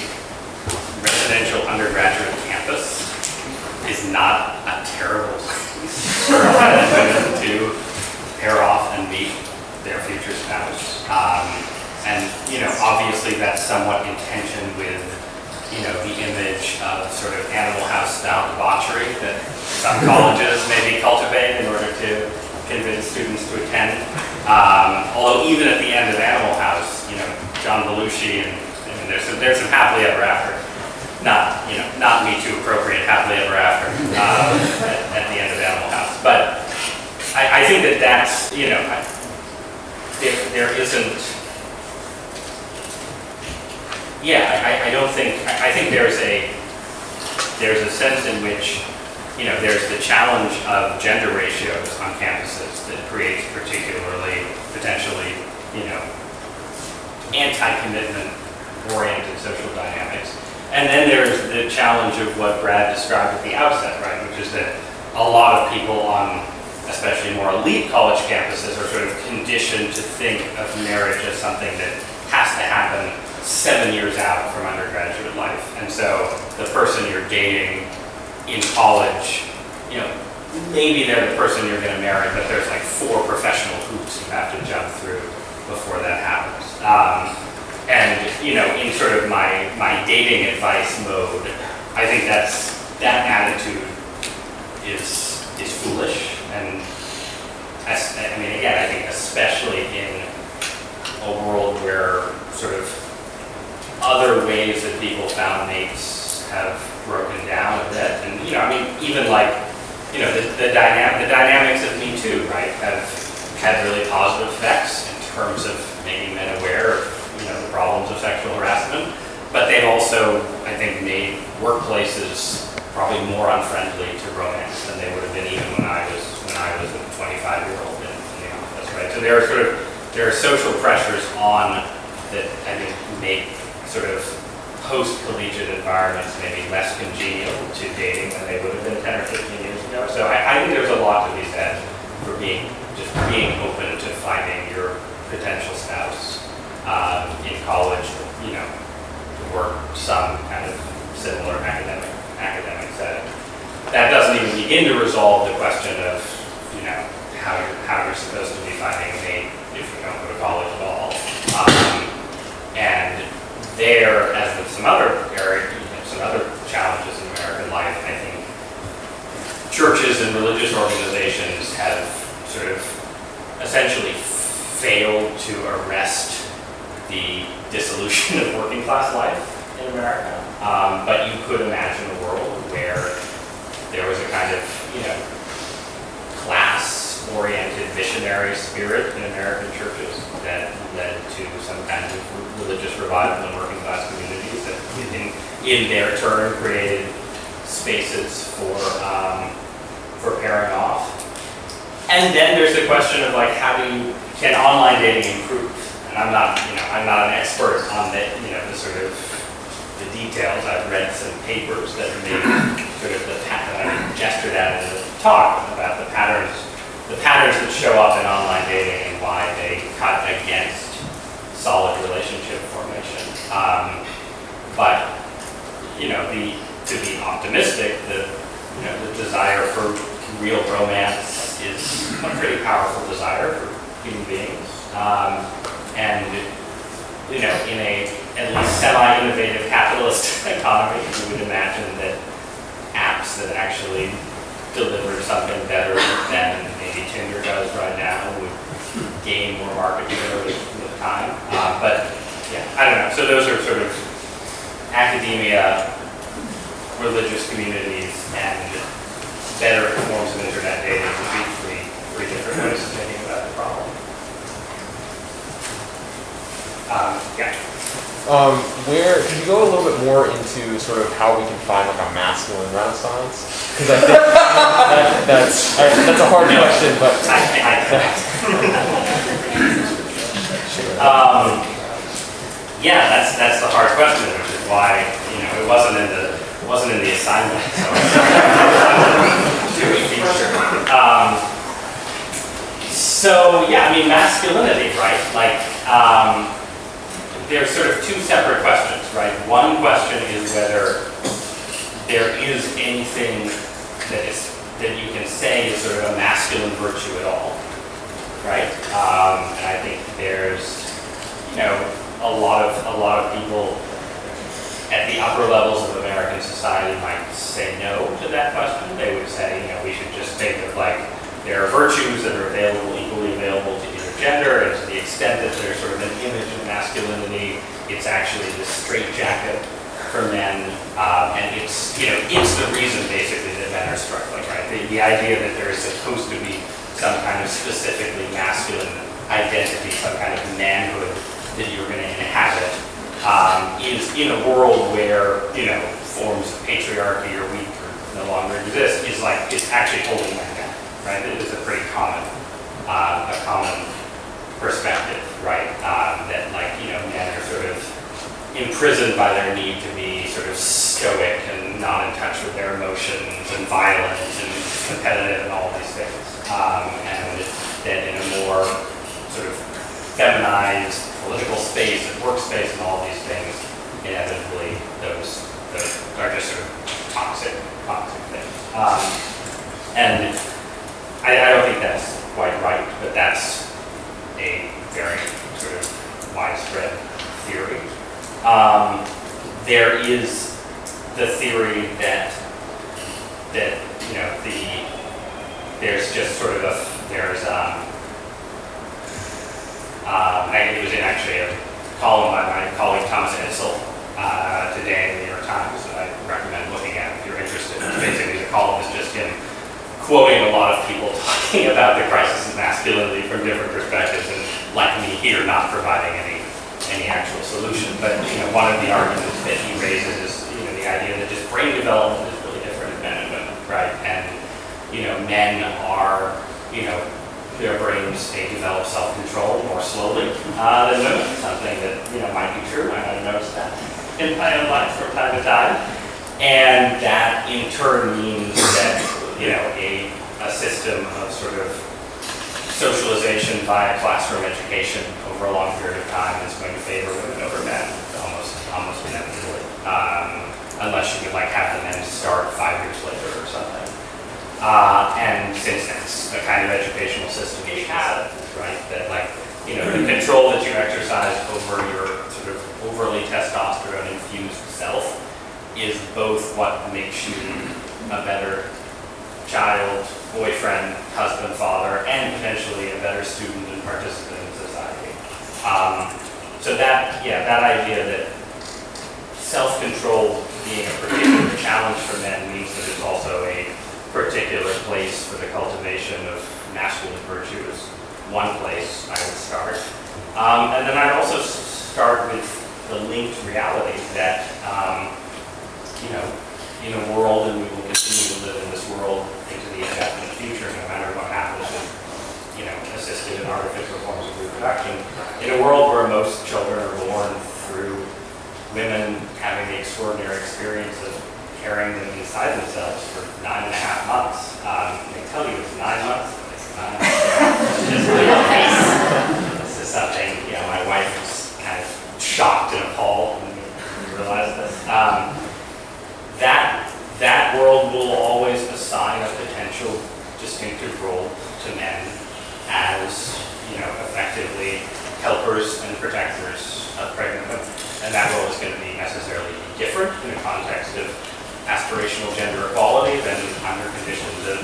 residential undergraduate campus is not a terrible place for men and women to pair off and meet their future spouse. And obviously that's somewhat in tension with the image of sort of Animal House style debauchery that some colleges maybe cultivate in order to convince students to attend. Although even at the end of Animal House, John Belushi and there's some happily ever after, not Me Too appropriate happily ever after at the end of Animal House. But I think that's there isn't. I don't think. I think there's a sense in which there's the challenge of gender ratios on campuses that creates particularly potentially anti-commitment oriented social dynamics. And then there's the challenge of what Brad described at the outset, right, which is that a lot of people on especially more elite college campuses are sort of conditioned to think of marriage as something that has to happen 7 years out from undergraduate life. And so the person you're dating in college, maybe they're the person you're going to marry, but there's like 4 professional hoops you have to jump through before that happens. And in sort of my dating advice mode, I think that attitude is foolish. And I mean, again, I think especially in a world where sort of other ways that people found mates have broken down a bit. And I mean, even like the dynamics of Me Too, right, have had really positive effects in terms of making men aware of, the problems of sexual harassment. But they've also, I think, made workplaces probably more unfriendly to romance than they would have been even when I was a 25-year-old in the office, right? So there are social pressures on that I think make sort of post-collegiate environments maybe less congenial to dating than they would have been 10 or 15 years ago. So I think there's a lot to be said for being open to finding your potential spouse in college, or some kind of similar academic setting. That doesn't even begin to resolve the question of, how you're supposed to be finding a mate if you don't go to college at all. And there, as with some other areas, some other challenges in American life, I think churches and religious organizations have sort of essentially failed to arrest the dissolution of working class life in America. But you could imagine a world where there was a kind of, class-oriented missionary spirit in American churches that led to some kind of religious revival in working class communities that in their turn created spaces for pairing off. And then there's the question of like, can online dating improve? And I'm not an expert on the sort of the details. I've read some papers that made sort of that I gestured at in the talk about the patterns that show up in online dating and why they cut against solid relationship formation. But to be optimistic, the desire for real romance is a pretty powerful desire for human beings. And in a at least semi-innovative capitalist economy, you would imagine that apps that actually deliver something better than maybe Tinder does right now would gain more market share with time. But yeah, I don't know. So those are sort of academia, religious communities, and better forms of internet dating would be three different ways of thinking about the problem. Yeah. Can you go a little bit more into sort of how we can find like a masculine renaissance? Because I think that's a hard question, but yeah, that's the hard question, which is why it wasn't in the assignment. So yeah, I mean masculinity, right? Like. There's sort of two separate questions, right? One question is whether there is anything that you can say is sort of a masculine virtue at all, right? And I think there's, a lot of people at the upper levels of American society might say no to that question. They would say, we should just think of like there are virtues that are equally available to either gender, and to the extent that there's sort of an image of masculinity, it's actually this straitjacket for men, and it's the reason basically that men are struggling, right? The idea that there is supposed to be some kind of specifically masculine identity, some kind of manhood that you're going to inhabit, is in a world where forms of patriarchy or weak or no longer exist, is actually holding men down. Right, it is a pretty common perspective, right? That men are sort of imprisoned by their need to be sort of stoic and not in touch with their emotions and violent and competitive and all these things, and that in a more sort of feminized political space and workspace and all these things, inevitably those are just sort of toxic things, and. I don't think that's quite right, but that's a very sort of widespread theory. There is the theory that there's just sort of it was in actually a column by my colleague Thomas Anselm today in the New York Times that I recommend looking at if you're interested. Basically, the column is just him quoting a lot of people talking about the crisis of masculinity from different perspectives, and like me here, not providing any actual solution. But one of the arguments that he raises is the idea that just brain development is really different in men and women, right? And men are their brains, they develop self-control more slowly than women. Something that might be true. I might have noticed that in my own life from time to time. And that in turn means that, a system of sort of socialization via classroom education over a long period of time is going to favor women over men, almost inevitably. Unless you could have the men start 5 years later or something. And since that's the kind of educational system we have, right, that the control that you exercise over your sort of overly testosterone-infused self is both what makes you a better child, boyfriend, husband, father, and potentially a better student and participant in society. So that idea that self-control being a particular challenge for men means that it's also a particular place for the cultivation of masculine virtue is one place I would start. And then I'd also start with the linked reality that in a world, and we will continue to live in this world into the indefinite future, no matter what happens with, assisted and artificial forms of reproduction, in a world where most children are born through women having the extraordinary experience of carrying them inside themselves for 9.5 months. They tell you it's 9 months. It's 9 months. This is something, my wife was kind of shocked and appalled when we realized this. That world will always assign a potential distinctive role to men as, effectively helpers and protectors of pregnant women. And that role is going to be necessarily different in the context of aspirational gender equality than under conditions of,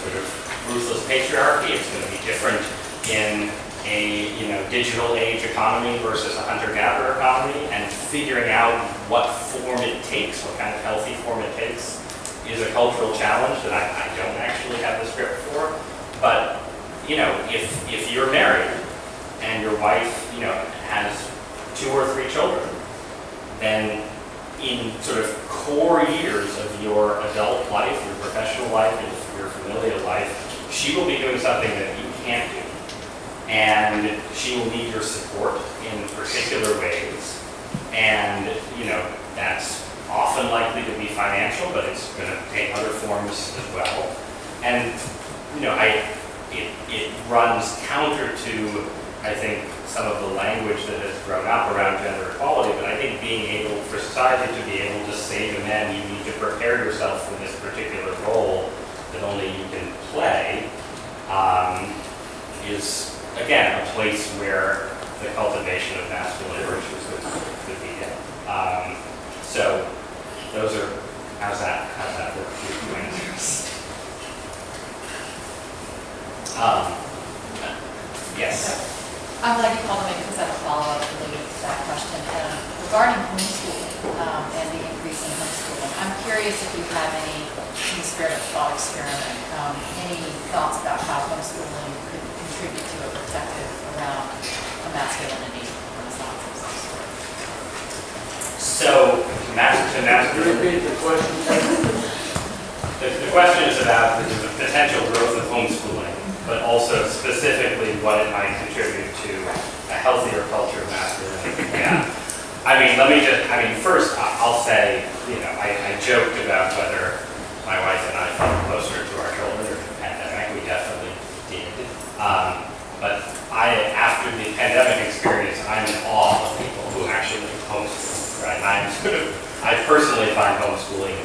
sort of ruthless patriarchy. It's going to be different in a, digital age economy versus a hunter-gatherer economy, and figuring out what form it takes, what kind of healthy form it takes, is a cultural challenge that I don't actually have the script for. But, if you're married and your wife, has 2 or 3 children, then in sort of core years of your adult life, your professional life, your familial life, she will be doing something that you can't do. And she will need your support in particular ways. And, that's often likely to be financial, but it's going to take other forms as well. And, it runs counter to, I think, some of the language that has grown up around gender equality, but I think being able, for society to be able to say to men, you need to prepare yourself for this particular role that only you can play, is, again, a place where the cultivation of masculine virtues could begin. So those are, how's that work for you answers? Yes. I'm glad you called me because I have a follow-up related to that question. Regarding homeschooling and the increase in homeschooling, I'm curious if you have any, in the spirit of thought experiment, any thoughts about how homeschooling could contribute to a protective around a masculinity renaissance of some sort. So, repeat the question. The question is about the potential growth of homeschooling, but also specifically what it might contribute to a healthier culture of masculinity. Yeah. First, I'll say, I joked about whether my wife and I felt closer to our children during the pandemic. We definitely did. But after the pandemic experience, I'm in awe of people who actually homeschool, right? I personally find homeschooling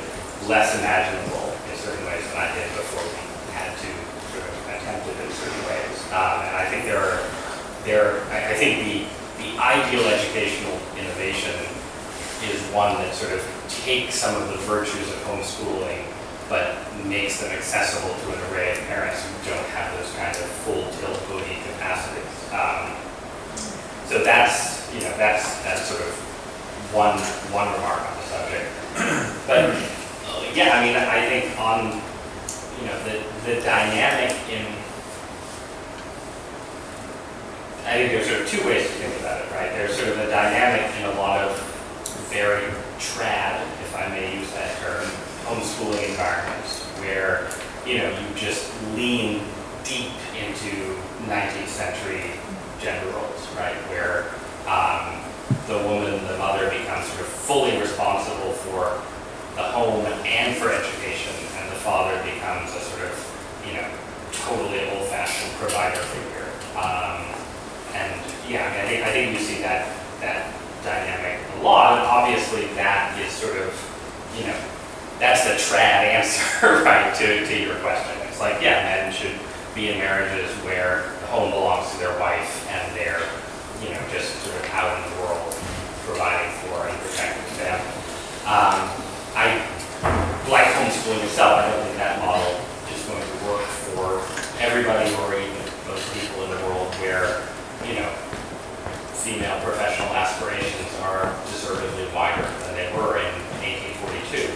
less imaginable in certain ways than I did before we had to sort of attempt it in certain ways. And I think I think the ideal educational innovation is one that sort of takes some of the virtues of homeschooling, but makes them accessible to an array of parents who don't have those kinds of full tilt booty capacities. So that's sort of one remark on the subject. But I think on the dynamic in, I think there's sort of two ways to think about it, right? There's sort of a dynamic in a lot of very trad, if I may use that term, homeschooling environments where, you just lean deep into 19th century gender roles, right? Where the woman, the mother, becomes sort of fully responsible for the home and for education, and the father becomes a sort of, totally old-fashioned provider figure. And yeah, I think we see that dynamic a lot, and obviously that is sort of, that's the trad answer, right, to your question. It's like, yeah, men should be in marriages where the home belongs to their wife and they're, just sort of out in the world providing for and protecting the family. I like homeschooling itself. I don't think that model is going to work for everybody or even most people in the world where, female professional aspirations are deservedly wider than they were in 1842.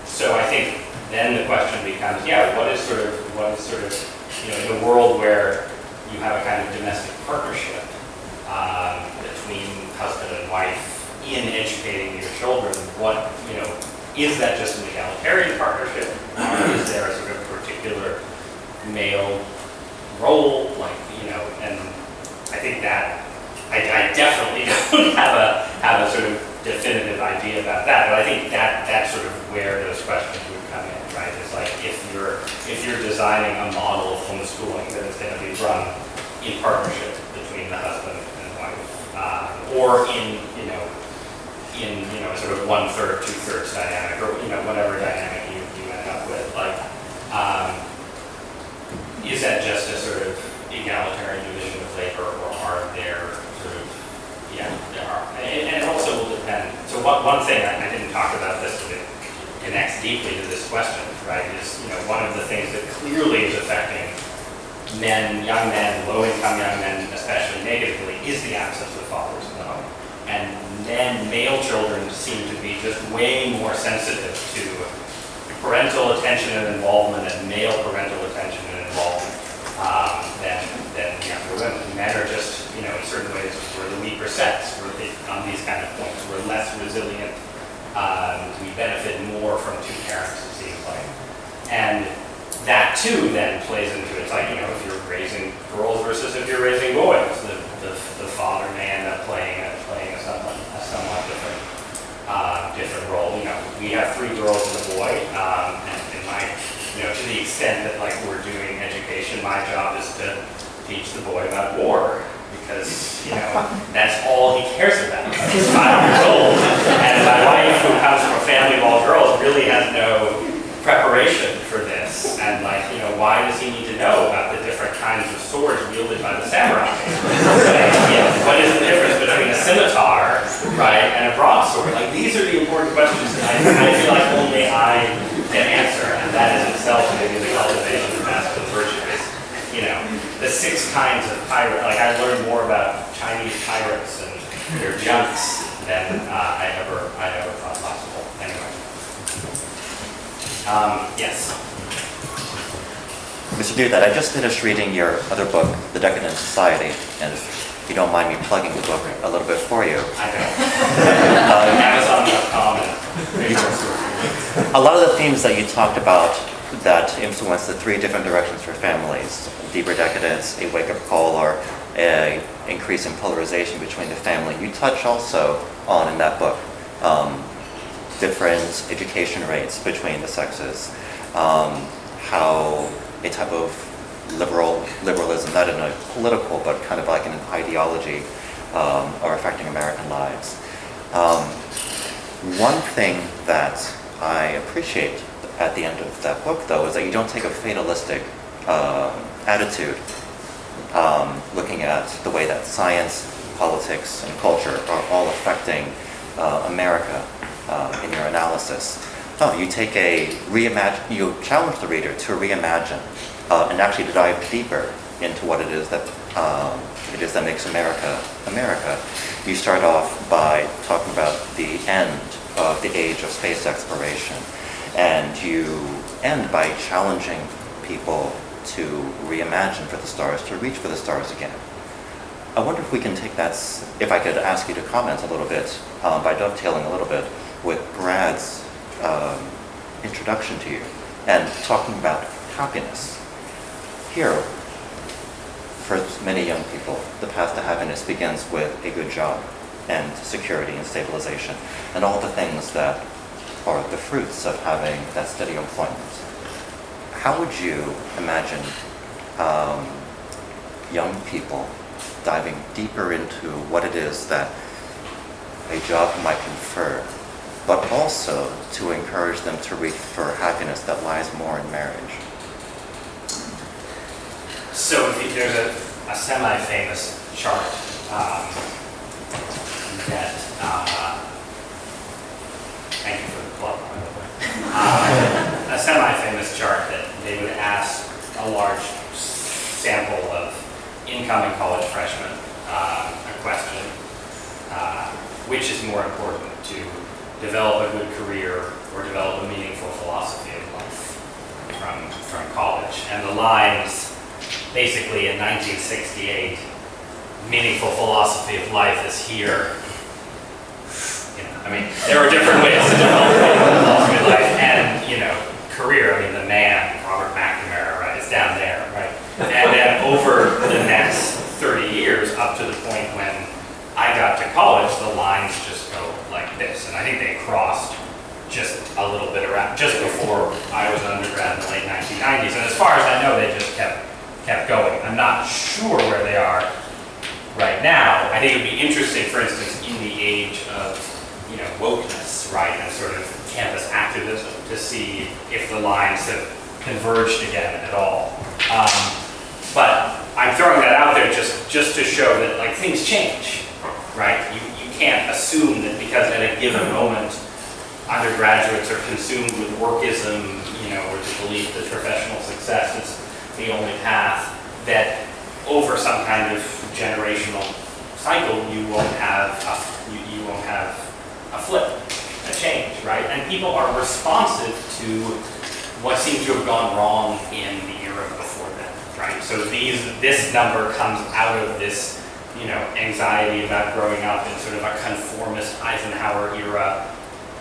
So I think then the question becomes, what is sort of, in a world where you have a kind of domestic partnership between husband and wife in educating your children, what, is that just an egalitarian partnership? Or is there a sort of particular male role, and I think that I definitely don't have a sort of definitive idea about that, but I think that's sort of where those questions would come in, right? It's like if you're designing a model of homeschooling that is going to be run in partnership between the husband and wife, or in a sort of 1/3, 2/3 dynamic, or whatever dynamic you end up with, is that just a sort of egalitarian division of labor, or are there sort of, there are, and it also will depend. So one thing I didn't talk about this, but it connects deeply to this question, right, is, one of the things that clearly is affecting men, young men, low-income young men, especially negatively, is the absence of fathers in the home. And then male children seem to be just way more sensitive to parental attention and involvement and male parental attention and involvement than younger women. Men are just, in certain ways, we're the weaker sex. On these kind of points, we're less resilient. We benefit more from two parents, it seems like. And that too then plays into it. It's like, if you're raising girls versus if you're raising boys, the father may end up playing a somewhat different role. We have 3 girls and a boy, and in my, to the extent that we're doing education, my job is to teach the boy about war, because that's all he cares about. He's 5 years old, and my wife, who comes from a family of all girls, really has no preparation for this. And why does he need to know about the different kinds of swords wielded by the samurai? What is the difference between a scimitar, right, and a broadsword? These are the important questions that I feel like only I can answer, and that is itself maybe the cultivation of masculine virtue. The 6 kinds of pirate. I learned more about Chinese pirates and their junks than I ever thought possible. Anyway. Yes. Mr. Douthat, I just finished reading your other book, The Decadent Society, and if you don't mind me plugging the book a little bit for you. I don't. Amazon.com. A lot of the themes that you talked about that influence the 3 different directions for families, deeper decadence, a wake-up call, or an increase in polarization between the family, you touch also on in that book. Different education rates between the sexes, how a type of liberalism, not in a political, but kind of like in an ideology, are affecting American lives. One thing that I appreciate at the end of that book, though, is that you don't take a fatalistic attitude looking at the way that science, politics, and culture are all affecting America in your analysis. No, you take you challenge the reader to reimagine and actually to dive deeper into what it is that makes America America. You start off by talking about the end of the age of space exploration, and you end by challenging people to reimagine for the stars, to reach for the stars again. I wonder if we can take that, if I could ask you to comment a little bit, by dovetailing a little bit with Brad's introduction to you and talking about happiness. Here, for many young people, the path to happiness begins with a good job and security and stabilization and all the things that are the fruits of having that steady employment. How would you imagine young people diving deeper into what it is that a job might confer, but also to encourage them to reach for happiness that lies more in marriage? So there's a semi-famous chart that, thank you for the plug, by the way. A semi-famous chart that they would ask a large sample of incoming college freshmen a question, which is more important, to develop a good career or develop a meaningful philosophy of life from college. And the lines, basically in 1968, meaningful philosophy of life is here. There are different ways to develop meaningful philosophy of life, and career. The man, Robert McNamara, right, is down there, right? And then over the next 30 years, up to the point when I got to college, the lines just go like this. And I think they crossed just a little bit around, just before I was an undergrad in the late 1990s. And as far as I know, they just kept going. I'm not sure where they are right now. I think it would be interesting, for instance, in the age of wokeness, right, and sort of campus activism, to see if the lines have converged again at all. But I'm throwing that out there just to show that things change, right? You can't assume that because at a given moment undergraduates are consumed with workism, or the belief that professional success is the only path, that over some kind of generational cycle you won't have a flip, a change, right? And people are responsive to what seems to have gone wrong in the era before them, right? So this number comes out of this, anxiety about growing up in sort of a conformist Eisenhower era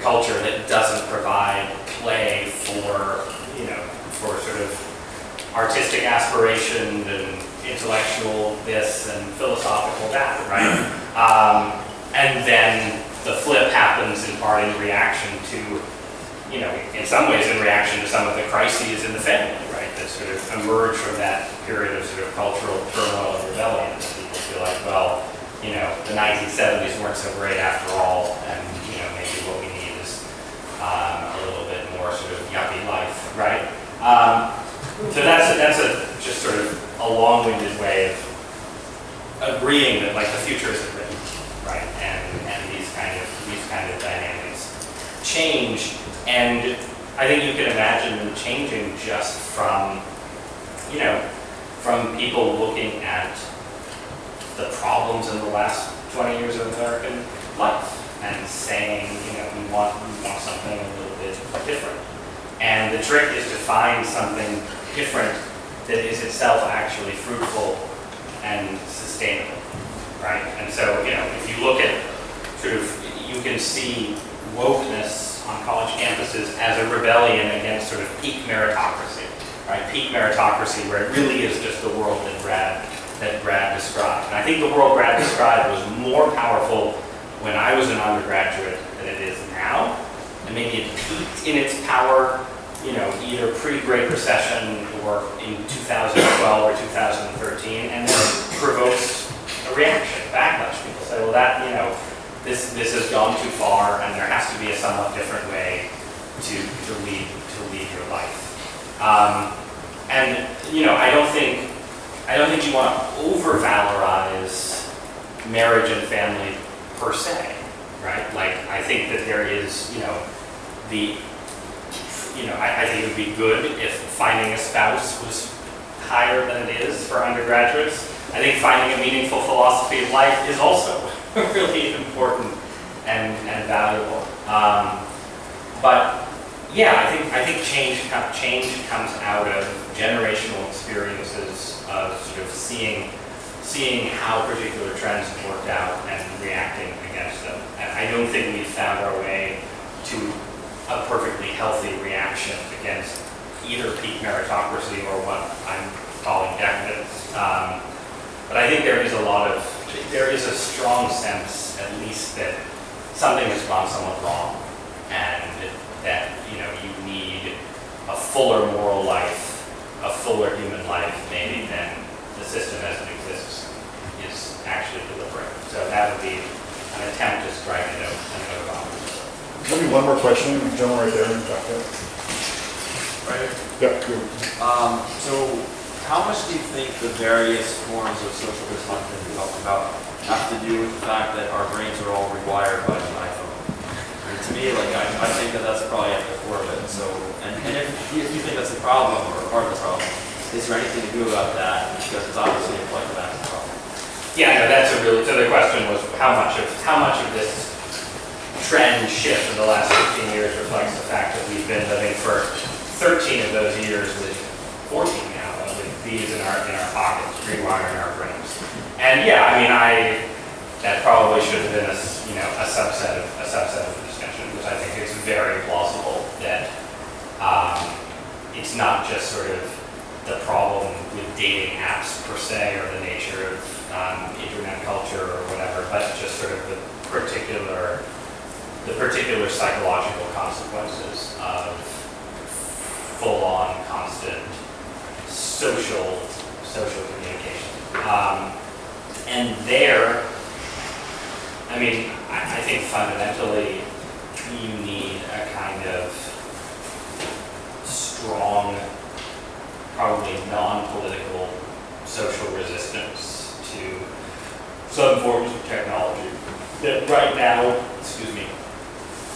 culture that doesn't provide play for, for sort of artistic aspiration and intellectual this and philosophical that, right? And then the flip happens in part in reaction to, in some ways in reaction to some of the crises in the family, right, that sort of emerge from that period of sort of cultural turmoil and rebellion. People feel like, well, the 1970s weren't so great after all, and, maybe what we need is a little bit more sort of yuppie life, right? So that's just sort of a long-winded way of agreeing that the future isn't written, right? And these kind of dynamics change, and I think you can imagine them changing just from people looking at the problems in the last 20 years of American life and saying, we want something a little bit different. And the trick is to find something different that is itself actually fruitful and sustainable, right? And so, if you look at you can see wokeness on college campuses as a rebellion against sort of peak meritocracy, right? Peak meritocracy, where it really is just the world that Brad described. And I think the world Brad described was more powerful when I was an undergraduate than it is now. And maybe it peaked in its power, either pre-Great Recession or in 2012 or 2013, and then provokes a reaction, backlash. People say, well, that, this has gone too far, and there has to be a somewhat different way to lead your life. And I don't think you want to over-valorize marriage and family per se, right? I think that there is, I think it would be good if finding a spouse was higher than it is for undergraduates. I think finding a meaningful philosophy of life is also really important and valuable. But yeah, I I think change comes out of generational experiences of sort of seeing how particular trends have worked out and reacting against them. And I don't think we've found our way to a perfectly healthy reaction against either peak meritocracy or what I'm calling decadence. But I think there is a strong sense, at least, that something has gone somewhat wrong, and that you need a fuller moral life, a fuller human life, maybe, than the system as it exists is actually delivering. So that would be an attempt to strike a note on. Maybe one more question, gentleman right there, Douthat. Right. Yeah, good. So how much do you think the various forms of social dysfunction we talked about have to do with the fact that our brains are all rewired by the iPhone? And to me, like, I think that that's probably at the core of it. So, and if you think that's the problem or part of the problem, is there anything to do about that? Because it's obviously a collective act problem. Yeah, no, that's a really, so the question was how much of this trend shift in the last 15 years reflects the fact that we've been living for 13 of those years with 14 now, with these in our pockets, rewiring our brains. And yeah, I mean, that probably should have been a subset of the discussion, because I think it's very plausible that it's not just sort of the problem with dating apps per se, or the nature of internet culture or whatever, but just sort of the particular psychological consequences of full-on, constant social communication. And there, I mean, I think fundamentally you need a kind of strong, probably non-political social resistance to some forms of technology that right now,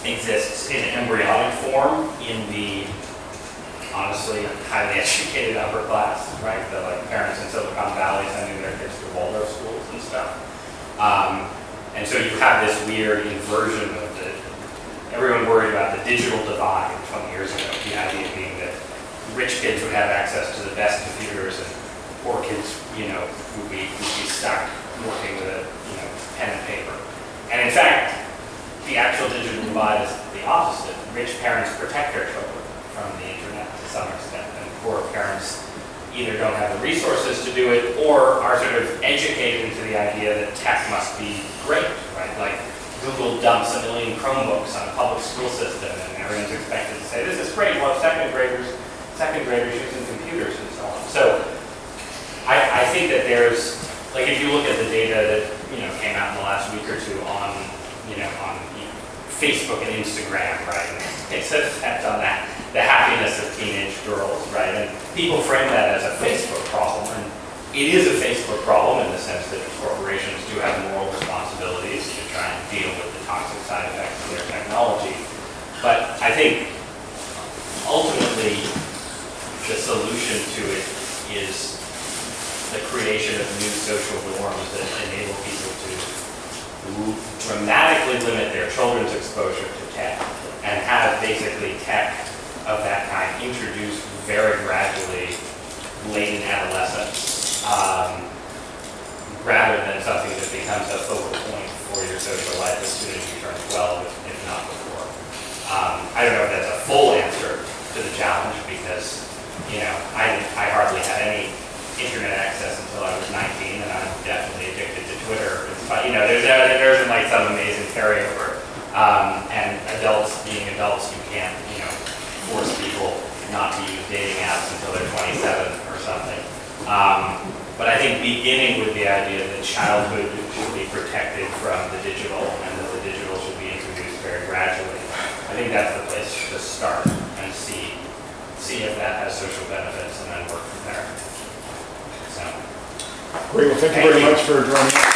exists in embryonic form in the honestly highly educated upper class, right? The parents in Silicon Valley sending their kids to Waldorf schools and stuff. And so you have this weird inversion of everyone worried about the digital divide 20 years ago. The idea being that rich kids would have access to the best computers and poor kids, would be stuck working with pen and paper. And in fact, the actual digital divide is the opposite. Rich parents protect their children from the internet to some extent, and poor parents either don't have the resources to do it or are sort of educated into the idea that tech must be great, right? Like Google dumps 1 million Chromebooks on a public school system, and everyone's expected to say, this is great, we'll have second graders using computers and so on. So I think that there's, like, if you look at the data that came out in the last week or two on Facebook and Instagram, right? And it's an effect on that, the happiness of teenage girls, right? And people frame that as a Facebook problem, and it is a Facebook problem in the sense that corporations do have moral responsibilities to try and deal with the toxic side effects of their technology. But I think ultimately the solution to it is the creation of new social norms that enable people to dramatically limit their children's exposure to tech and have basically tech of that kind introduced very gradually late in adolescence, rather than something that becomes a focal point for your social life as soon as you turn 12, if not before. I don't know if that's a full answer to the challenge, because I hardly had any internet access until I was 19, and I'm definitely addicted to Twitter. But there isn't like some amazing carryover. And being adults, you can't force people not to use dating apps until they're 27 or something. But I think beginning with the idea that childhood should be protected from the digital, and that the digital should be introduced very gradually, I think that's the place to start and see if that has social benefits, and then work from there. So, Great. Well, thank you very much for joining us.